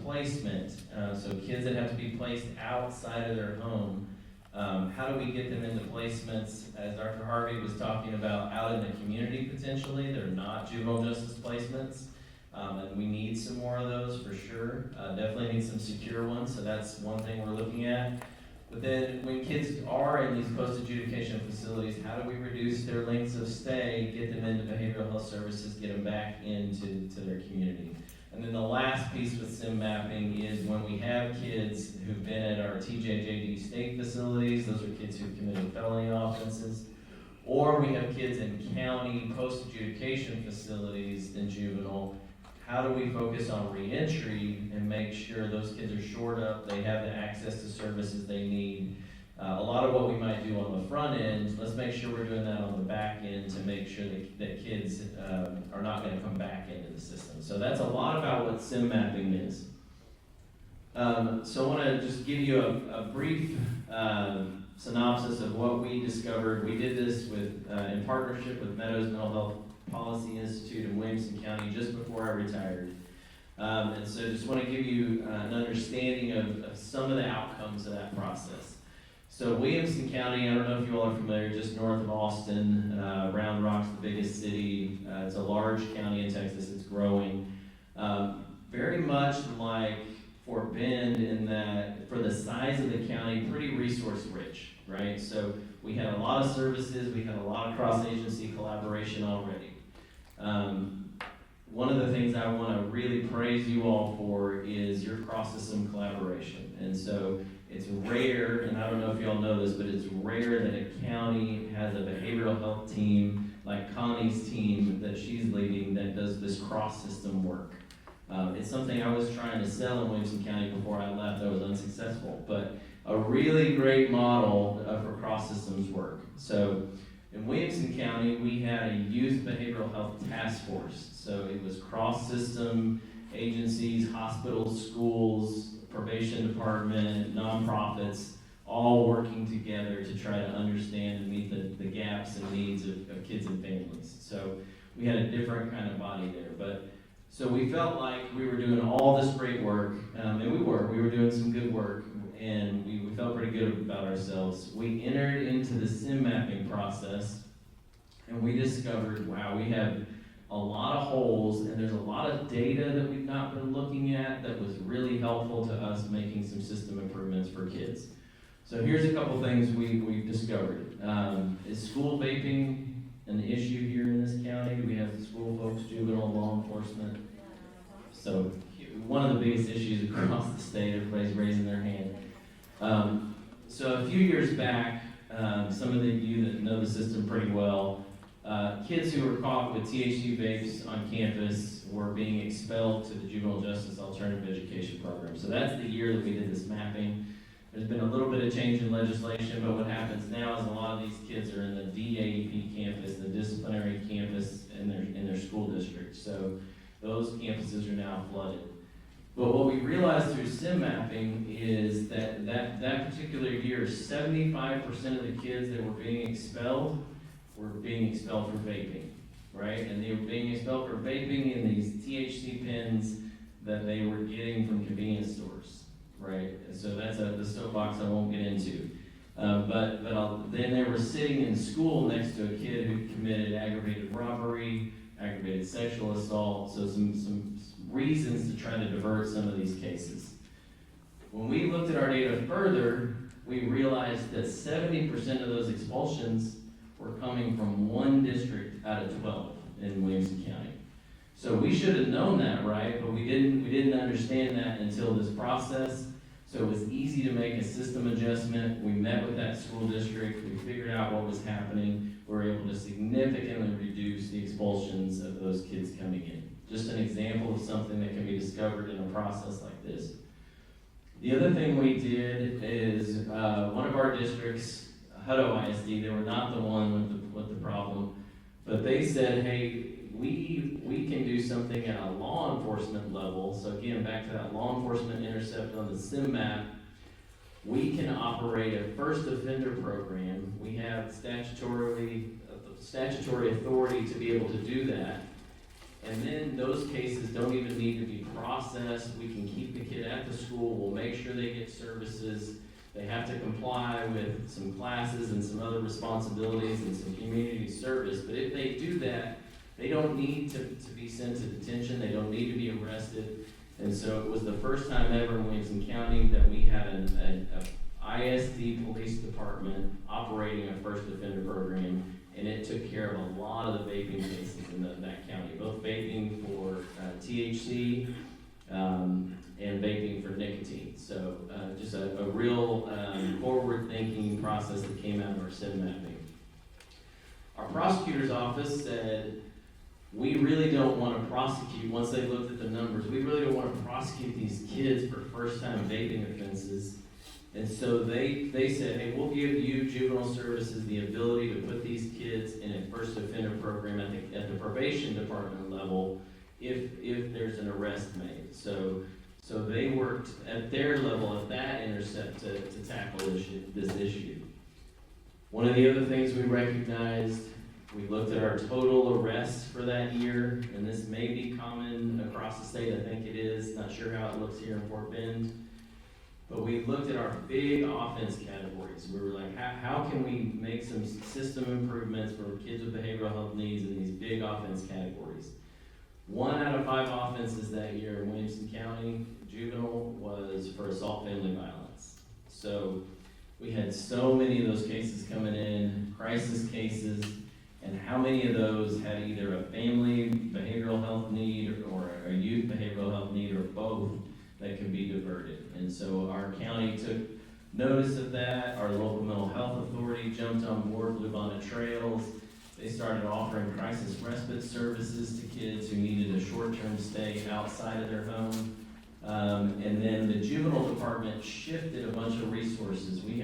placement, so kids that have to be placed outside of their home, how do we get them into placements, as Dr. Harvey was talking about, out in the community potentially? They're not juvenile justice placements, and we need some more of those for sure. Definitely need some secure ones, so that's one thing we're looking at. But then when kids are in these post-adjudication facilities, how do we reduce their lengths of stay, get them into behavioral health services, get them back into their community? And then the last piece with sim mapping is when we have kids who've been at our TJJD state facilities, those are kids who've committed felony offenses, or we have kids in county post-adjudication facilities in juvenile. How do we focus on reentry and make sure those kids are shored up, they have the access to services they need? A lot of what we might do on the front end, let's make sure we're doing that on the back end to make sure that kids are not going to come back into the system. So that's a lot about what sim mapping is. So I want to just give you a brief synopsis of what we discovered. We did this in partnership with Meadows Mental Health Policy Institute in Williamson County just before I retired. And so just want to give you an understanding of some of the outcomes of that process. So Williamson County, I don't know if you all are familiar, just north of Austin, Round Rock's the biggest city. It's a large county in Texas, it's growing. Very much like Fort Bend in that, for the size of the county, pretty resource rich, right? So we had a lot of services, we had a lot of cross-agency collaboration already. One of the things I want to really praise you all for is your cross-system collaboration. And so it's rare, and I don't know if you all know this, but it's rare that a county has a behavioral health team like Connie's team that she's leading that does this cross-system work. It's something I was trying to sell in Williamson County before I left. I was unsuccessful, but a really great model for cross-systems work. So in Williamson County, we had a youth behavioral health task force. So it was cross-system agencies, hospitals, schools, probation department, nonprofits, all working together to try to understand and meet the gaps and needs of kids and families. So we had a different kind of body there. But so we felt like we were doing all this great work, and we were doing some good work, and we felt pretty good about ourselves. We entered into the sim mapping process, and we discovered, wow, we have a lot of holes, and there's a lot of data that we've not been looking at that was really helpful to us making some system improvements for kids. So here's a couple things we've discovered. Is school vaping an issue here in this county? Do we have school folks, juvenile, law enforcement? So one of the biggest issues across the state, everybody's raising their hand. So a few years back, some of you that know the system pretty well, kids who were caught with THC vapes on campus were being expelled to the Juvenile Justice Alternative Education Program. So that's the year that we did this mapping. There's been a little bit of change in legislation, but what happens now is a lot of these kids are in the DAEP campus, the disciplinary campus in their school district. So those campuses are now flooded. But what we realized through sim mapping is that particular year, 75% of the kids that were being expelled for vaping, right? And they were being expelled for vaping in these THC pens that they were getting from convenience stores, right? And so that's the soapbox I won't get into. Then they were sitting in school next to a kid who committed aggravated robbery, aggravated sexual assault, so some reasons to try to divert some of these cases. When we looked at our data further, we realized that 70% of those expulsions were coming from one district out of 12 in Williamson County. So we should have known that, right? But we didn't understand that until this process. So it was easy to make a system adjustment. We met with that school district. We figured out what was happening. We were able to significantly reduce the expulsions of those kids coming in. Just an example of something that can be discovered in a process like this. The other thing we did is one of our districts, Hutto ISD, they were not the one with the problem, but they said, hey, we can do something at a law enforcement level. So again, back to that law enforcement intercept on the SIM map, we can operate a first offender program. We have statutory authority to be able to do that. And then those cases don't even need to be processed. We can keep the kid at the school. We'll make sure they get services. They have to comply with some classes and some other responsibilities and some community service. But if they do that, they don't need to be sent to detention. They don't need to be arrested. And so it was the first time ever in Williamson County that we had an ISD police department operating a first offender program, and it took care of a lot of the vaping cases in that county, both vaping for THC and vaping for nicotine. So just a real forward-thinking process that came out of our SIM mapping. Our prosecutor's office said, we really don't want to prosecute, once they looked at the numbers, we really don't want to prosecute these kids for first-time vaping offenses. And so they said, hey, we'll give you juvenile services the ability to put these kids in a first offender program at the probation department level if there's an arrest made. So they worked at their level, at that intercept, to tackle this issue. One of the other things we recognized, we looked at our total arrests for that year, and this may be common across the state, I think it is, not sure how it looks here in Fort Bend. But we looked at our big offense categories. We were like, how can we make some system improvements for kids with behavioral health needs in these big offense categories? 1 out of 5 offenses that year in Williamson County, juvenile, was for assault family violence. So we had so many of those cases coming in, crisis cases, and how many of those had either a family behavioral health need or a youth behavioral health need or both that could be diverted. And so our county took notice of that. Our local mental health authority jumped on board, Blue Bonnet Trails. They started offering crisis respite services to kids who needed a short-term stay outside of their home. And then the juvenile department shifted a bunch of resources. We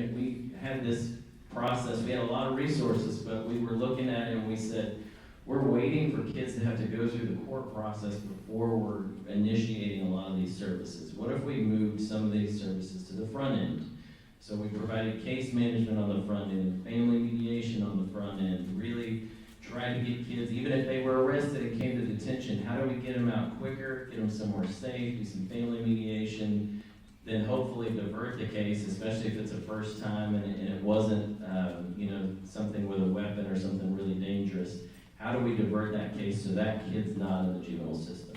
had this process, we had a lot of resources, but we were looking at it and we said, we're waiting for kids to have to go through the court process before we're initiating a lot of these services. What if we moved some of these services to the front end? So we provided case management on the front end, family mediation on the front end, really tried to get kids, even if they were arrested and came to detention, how do we get them out quicker, get them somewhere safe, do some family mediation, then hopefully divert the case, especially if it's a first time and it wasn't something with a weapon or something really dangerous. How do we divert that case so that kid's not in the juvenile system?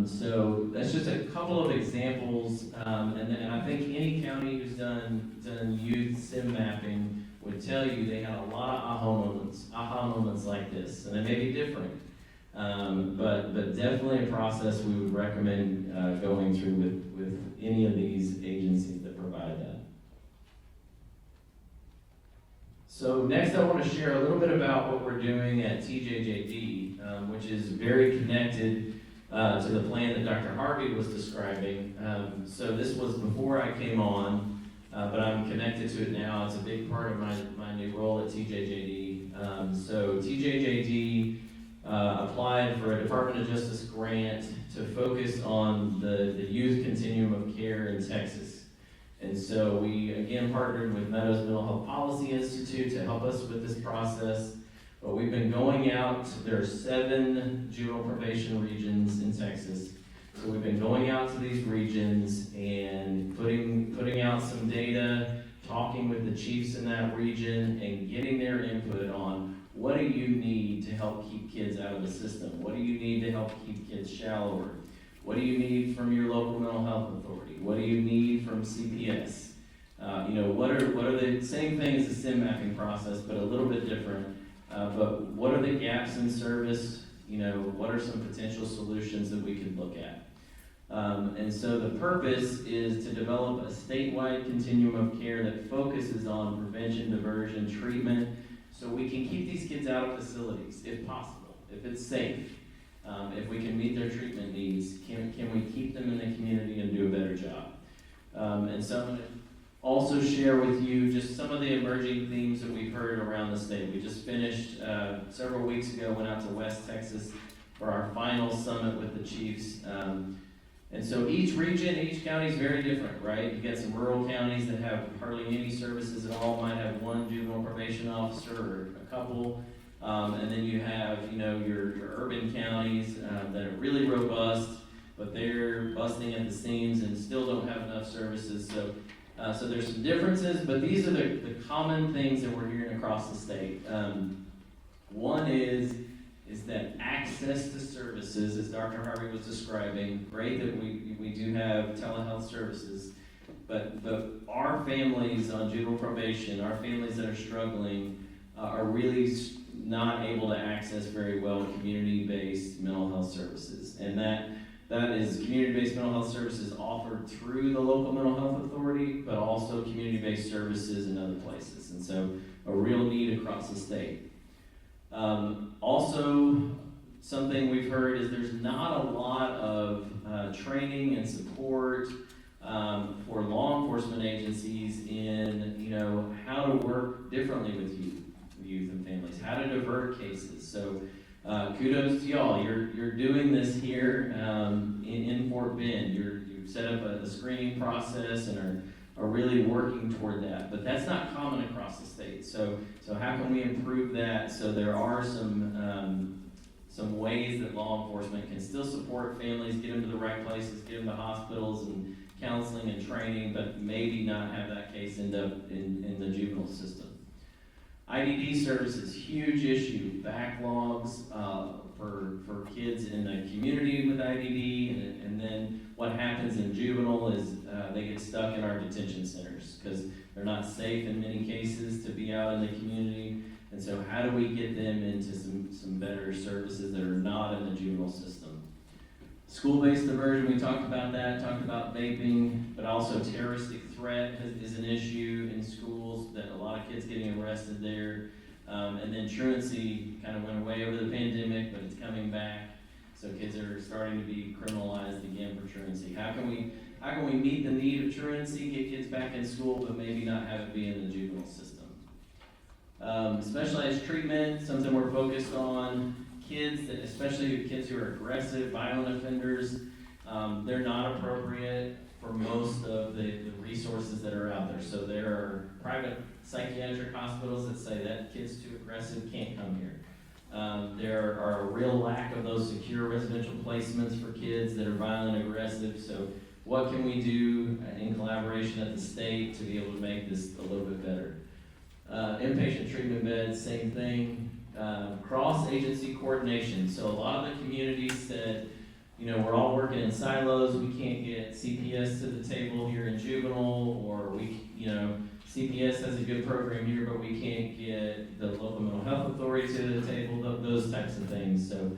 So that's just a couple of examples, and I think any county who's done youth SIM mapping would tell you they had a lot of aha moments like this, and they may be different, but definitely a process we would recommend going through with any of these agencies that provide that. So next I want to share a little bit about what we're doing at TJJD, which is very connected to the plan that Dr. Harvey was describing. So this was before I came on, but I'm connected to it now. It's a big part of my new role at TJJD. So TJJD applied for a Department of Justice grant to focus on the youth continuum of care in Texas. And so we again partnered with Meadows Mental Health Policy Institute to help us with this process. But we've been going out, there are 7 juvenile probation regions in Texas. So we've been going out to these regions and putting out some data, talking with the chiefs in that region and getting their input on what do you need to help keep kids out of the system? What do you need to help keep kids shallower? What do you need from your local mental health authority? What do you need from CPS? What are the same thing as the SIM mapping process, but a little bit different. But what are the gaps in service? What are some potential solutions that we could look at? And so the purpose is to develop a statewide continuum of care that focuses on prevention, diversion, treatment, so we can keep these kids out of facilities, if possible, if it's safe. If we can meet their treatment needs, can we keep them in the community and do a better job? And so I'm going to also share with you just some of the emerging themes that we've heard around the state. We just finished several weeks ago, went out to West Texas for our final summit with the chiefs. And so each region, each county is very different, right? You got some rural counties that have hardly any services at all, might have one juvenile probation officer or a couple. And then you have, your urban counties that are really robust, but they're busting at the seams and still don't have enough services. So there's some differences, but these are the common things that we're hearing across the state. One is that access to services, as Dr. Harvey was describing, great that we do have telehealth services, but our families on juvenile probation, our families that are struggling, are really not able to access very well community-based mental health services. And that is community-based mental health services offered through the local mental health authority, but also community-based services in other places. And so a real need across the state. Also, something we've heard is there's not a lot of training and support for law enforcement agencies in how to work differently with youth and families, how to divert cases. So kudos to y'all. You're doing this here in Fort Bend. You've set up a screening process and are really working toward that. But that's not common across the state. So how can we improve that? So there are some ways that law enforcement can still support families, get them to the right places, get them to hospitals and counseling and training, but maybe not have that case end up in the juvenile system. IDD services, huge issue. Backlogs for kids in the community with IDD, and then what happens in juvenile is they get stuck in our detention centers because they're not safe in many cases to be out in the community. And so how do we get them into some better services that are not in the juvenile system? School-based diversion, we talked about that, talked about vaping, but also terroristic threat is an issue in schools, that a lot of kids getting arrested there. And then truancy kind of went away over the pandemic, but it's coming back. So kids are starting to be criminalized again for truancy. How can we meet the need of truancy, get kids back in school, but maybe not have it be in the juvenile system? Specialized treatment, something we're focused on. Kids, especially kids who are aggressive, violent offenders, they're not appropriate for most of the resources that are out there. So there are private psychiatric hospitals that say that kid's too aggressive, can't come here. There are a real lack of those secure residential placements for kids that are violent and aggressive. So what can we do in collaboration at the state to be able to make this a little bit better? Inpatient treatment beds, same thing. Cross-agency coordination. So a lot of the communities said, we're all working in silos. We can't get CPS to the table here in juvenile, or CPS has a good program here, but we can't get the local mental health authority to the table, those types of things. So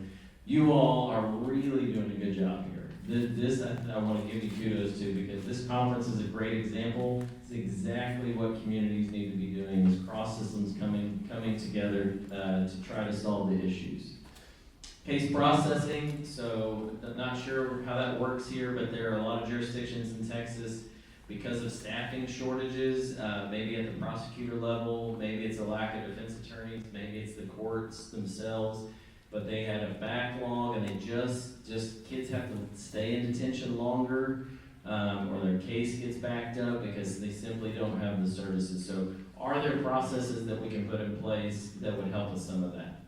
you all are really doing a good job here. This I want to give you kudos to, because this conference is a great example. It's exactly what communities need to be doing, is cross systems coming together to try to solve the issues. Case processing, so I'm not sure how that works here, but there are a lot of jurisdictions in Texas, because of staffing shortages, maybe at the prosecutor level, maybe it's a lack of defense attorneys, maybe it's the courts themselves, but they had a backlog and they just kids have to stay in detention longer, or their case gets backed up because they simply don't have the services. So are there processes that we can put in place that would help with some of that?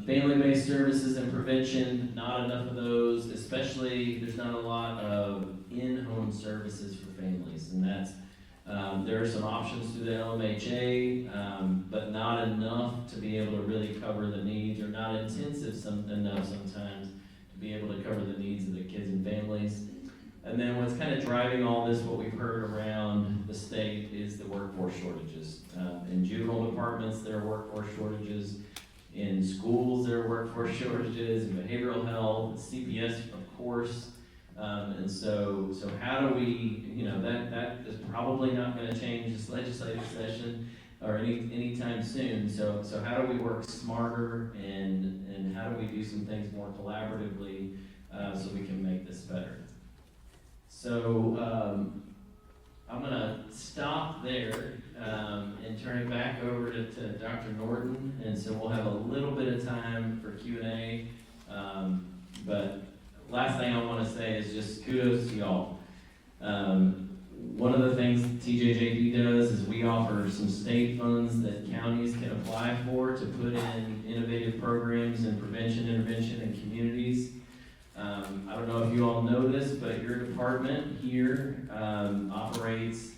Family-based services and prevention, not enough of those, especially there's not a lot of in-home services for families, and that's there are some options through the LMHA, but not enough to be able to really cover the needs, or not intensive enough sometimes to be able to cover the needs of the kids and families. And then what's kind of driving all this, what we've heard around the state, is the workforce shortages. In juvenile departments, there are workforce shortages. In schools, there are workforce shortages. In behavioral health, CPS, of course. And so how do we, that is probably not going to change this legislative session or anytime soon. So how do we work smarter, and how do we do some things more collaboratively so we can make this better? So I'm gonna stop there and turn it back over to Dr. Norton, and so we'll have a little bit of time for Q&A. But last thing I want to say is just kudos to y'all. One of the things TJJD does is we offer some state funds that counties can apply for to put in innovative programs in prevention, intervention, and communities. I don't know if you all know this, but your department here operates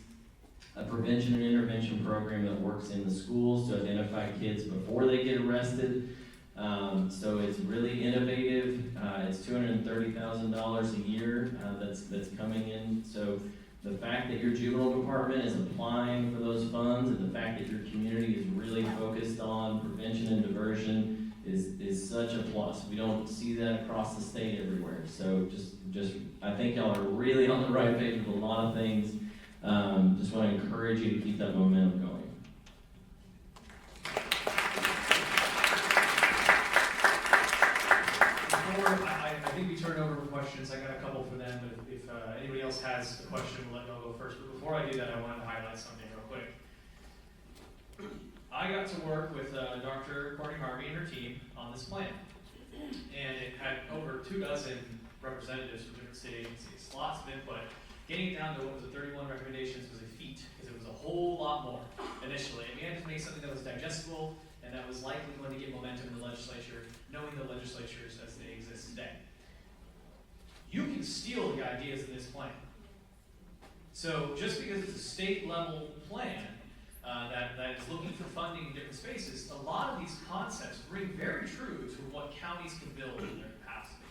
a prevention and intervention program that works in the schools to identify kids before they get arrested. So it's really innovative. It's $230,000 a year that's coming in. So the fact that your juvenile department is applying for those funds, and the fact that your community is really focused on prevention and diversion is such a plus. We don't see that across the state everywhere. So just I think y'all are really on the right page with a lot of things. Just want to encourage you to keep that momentum going. I think we turn over for questions. I got a couple for them, but if anybody else has a question, we'll let y'all go first. But before I do that, I wanted to highlight something real quick. I got to work with Dr. Courtney Harvey and her team on this plan, and it had over 24 representatives from different city agencies, lots of input. Getting it down to what was 31 recommendations was a feat, because it was a whole lot more initially. And we had to make something that was digestible and that was likely going to get momentum in the legislature, knowing the legislatures as they exist today. You can steal the ideas in this plan. So just because it's a state level plan that is looking for funding in different spaces, a lot of these concepts ring very true to what counties can build in their capacity.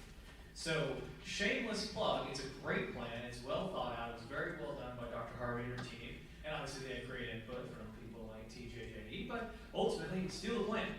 So, shameless plug, it's a great plan, it's well thought out, it was very well done by Dr. Harvey and her team, and obviously they had great input from people like TJJD, but ultimately, steal the plan.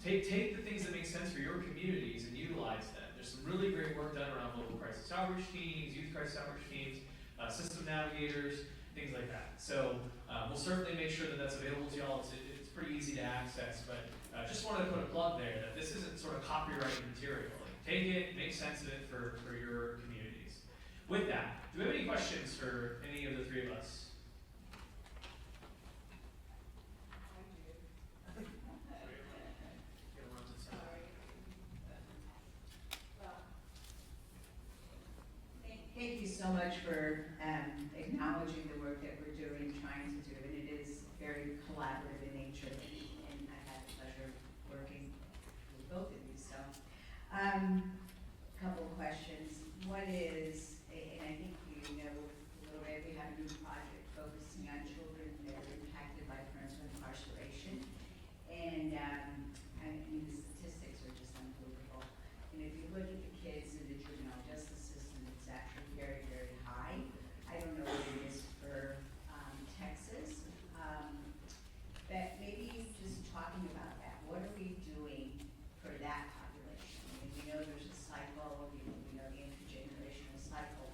Take the things that make sense for your communities and utilize them. There's some really great work done around local crisis outreach teams, youth crisis outreach teams, system navigators, things like that. So, we'll certainly make sure that that's available to y'all. It's pretty easy to access, but just wanted to put a plug there that this isn't sort of copyrighted material. Take it, make sense of it for your communities. With that, do we have any questions for any of the three of us? Thank you so much for acknowledging the work that we're doing, trying to do, and it is very collaborative in nature, and I've had the pleasure of working with both of you, so. Couple of questions. One is, and I think you know a little bit, we have a new project focusing on children that are impacted by parental incarceration, and I mean, the statistics are just unbelievable. And if you look at the kids in the juvenile justice system, it's actually very, very high. I don't know what it is for Texas, but maybe just talking about that. What are we doing for that population? I mean, we know there's a cycle, we know the intergenerational cycle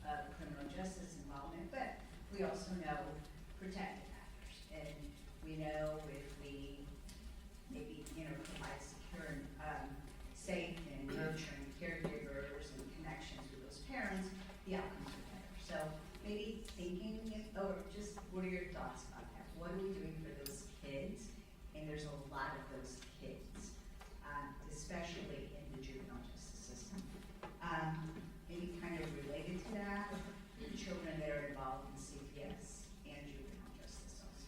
of criminal justice involvement, but we also know protective factors. And we know if we maybe, provide secure and safe and nurturing caregivers and connections with those parents, the outcomes are better. So maybe thinking, or just what are your thoughts about that? What are we doing for those kids? And there's a lot of those kids, especially in the juvenile justice system. Maybe kind of related to that, children that are involved in CPS and juvenile justice also.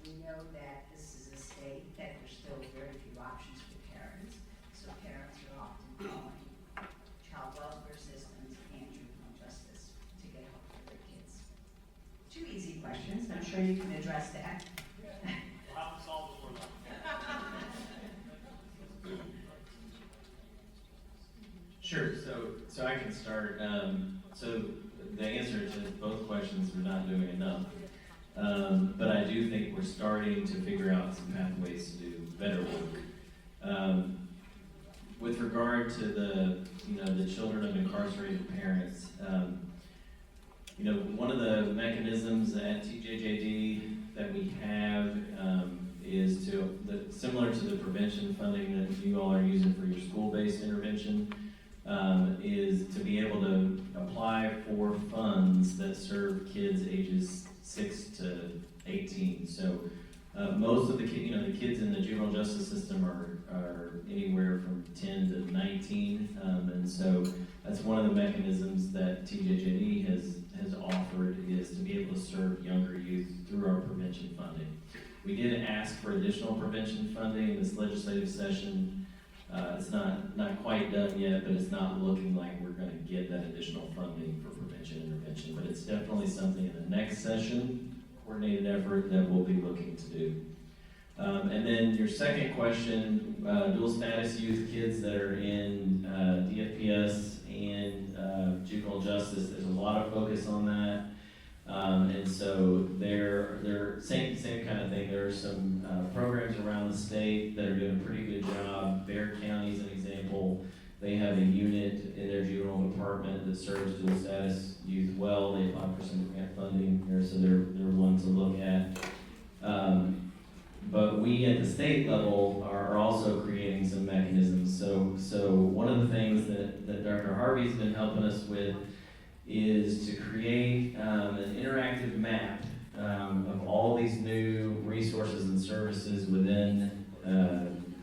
We know that this is a state that there's still very few options for parents, so parents are often calling child welfare systems and juvenile justice to get help for their kids. Two easy questions, I'm sure you can address that. We'll have to solve this one. Sure, so I can start. So the answer to both questions, we're not doing enough. But I do think we're starting to figure out some pathways to do better work. With regard to the children of incarcerated parents, one of the mechanisms at TJJD that we have is similar to the prevention funding that you all are using for your school-based intervention. is to be able to apply for funds that serve kids ages 6 to 18. So most of the the kids in the juvenile justice system are anywhere from 10 to 19, and so that's one of the mechanisms that TJJD has offered, is to be able to serve younger youth through our prevention funding. We did ask for additional prevention funding in this legislative session. It's not quite done yet, but it's not looking like we're going to get that additional funding for prevention intervention. But it's definitely something in the next session, coordinated effort, that we'll be looking to do. And then your second question, dual status youth, kids that are in DFPS and juvenile justice, there's a lot of focus on that. And so they're same kind of thing. There are some programs around the state that are doing a pretty good job. Bexar County is an example. They have a unit in their juvenile department that serves dual status youth well. They apply for some grant funding there, so they're one to look at. But we at the state level are also creating some mechanisms. So one of the things that Dr. Harvey's been helping us with is to create an interactive map of all these new resources and services within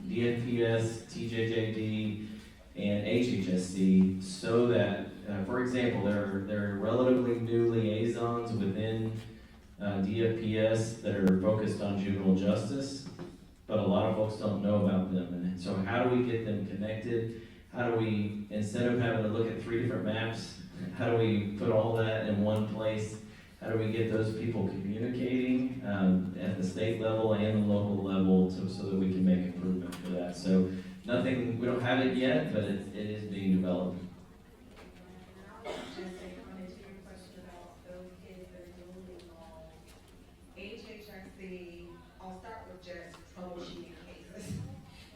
DFPS, TJJD, and HHSC, so that, for example, there are relatively new liaisons within DFPS that are focused on juvenile justice, but a lot of folks don't know about them. And so how do we get them connected? How do we, instead of having to look at 3 different maps, how do we put all that in one place? How do we get those people communicating at the state level and the local level so that we can make improvement for that? So we don't have it yet, but it is being developed. Just a comment to your question about those kids that are newly involved. HHSC, I'll start with just troubleshooting cases.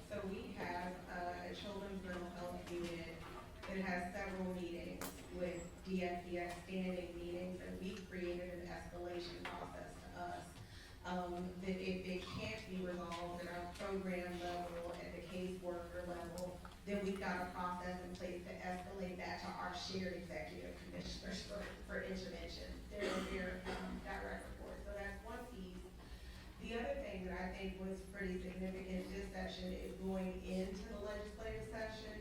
So we have a children's mental health unit that has several meetings with DFPS, standing meetings, and we've created an escalation process to us. That if it can't be resolved at our program level, at the caseworker level, then we've got a process in place to escalate that to our shared executive commissioners for intervention. They're direct reports. So that's one piece. The other thing that I think was pretty significant this session is going into the legislative session.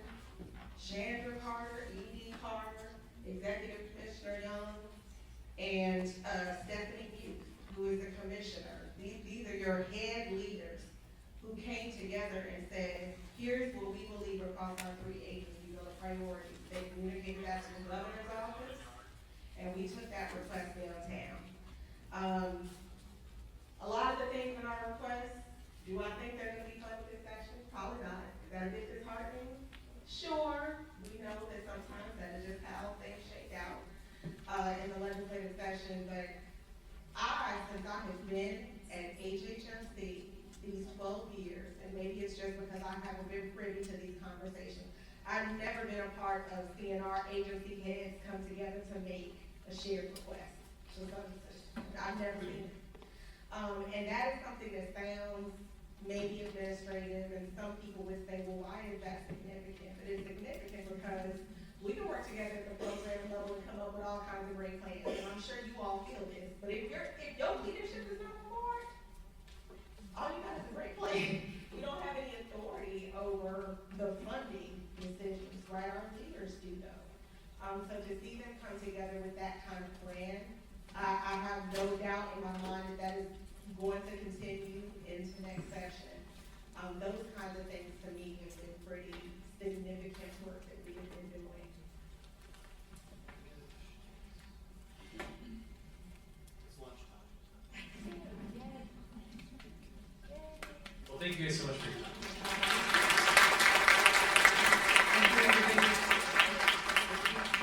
Chandra Carter, E.D. Carter, Executive Commissioner Young, and Stephanie Bute, who is the commissioner. These are your head leaders who came together and said, here's what we believe across our 3 agencies are the priorities. They communicated that to the governor's office, and we took that request downtown. A lot of the things in our requests, do I think they're going to be funded this session? Probably not. Is that a bit disheartening? Sure. We know that sometimes that is just how things shake out in the legislative session, but since I have been at HHSC these 12 years, and maybe it's just because I haven't been privy to these conversations, I've never been a part of seeing our agency heads come together to make a shared request. I've never seen it. And that is something that sounds maybe administrative, and some people would say, well, why is that significant? But it's significant because we can work together at the program level and come up with all kinds of great plans, and I'm sure you all feel this, but if your leadership is not on board, all you got is a great plan. You don't have any authority over the funding decisions, right? Our leaders do though. So to see them come together with that kind of plan, I have no doubt in my mind that is going to continue into next session. Those kinds of things to me have been pretty significant work that we have been doing. It's lunchtime. Well, thank you guys so much for your time.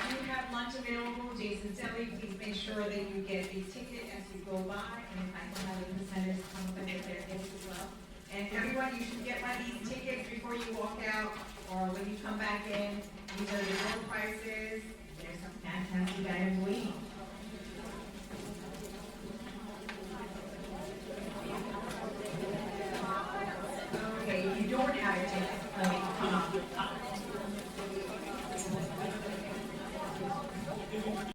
You have lunch available, Jason Selly, please make sure that you get a ticket as you go by, and if I can have the presenters come up and get their gifts as well. And everyone, you should get one of these tickets before you walk out, or when you come back in. These are the low prices, there's some fantastic items waiting. Okay, if you don't have a ticket, come up.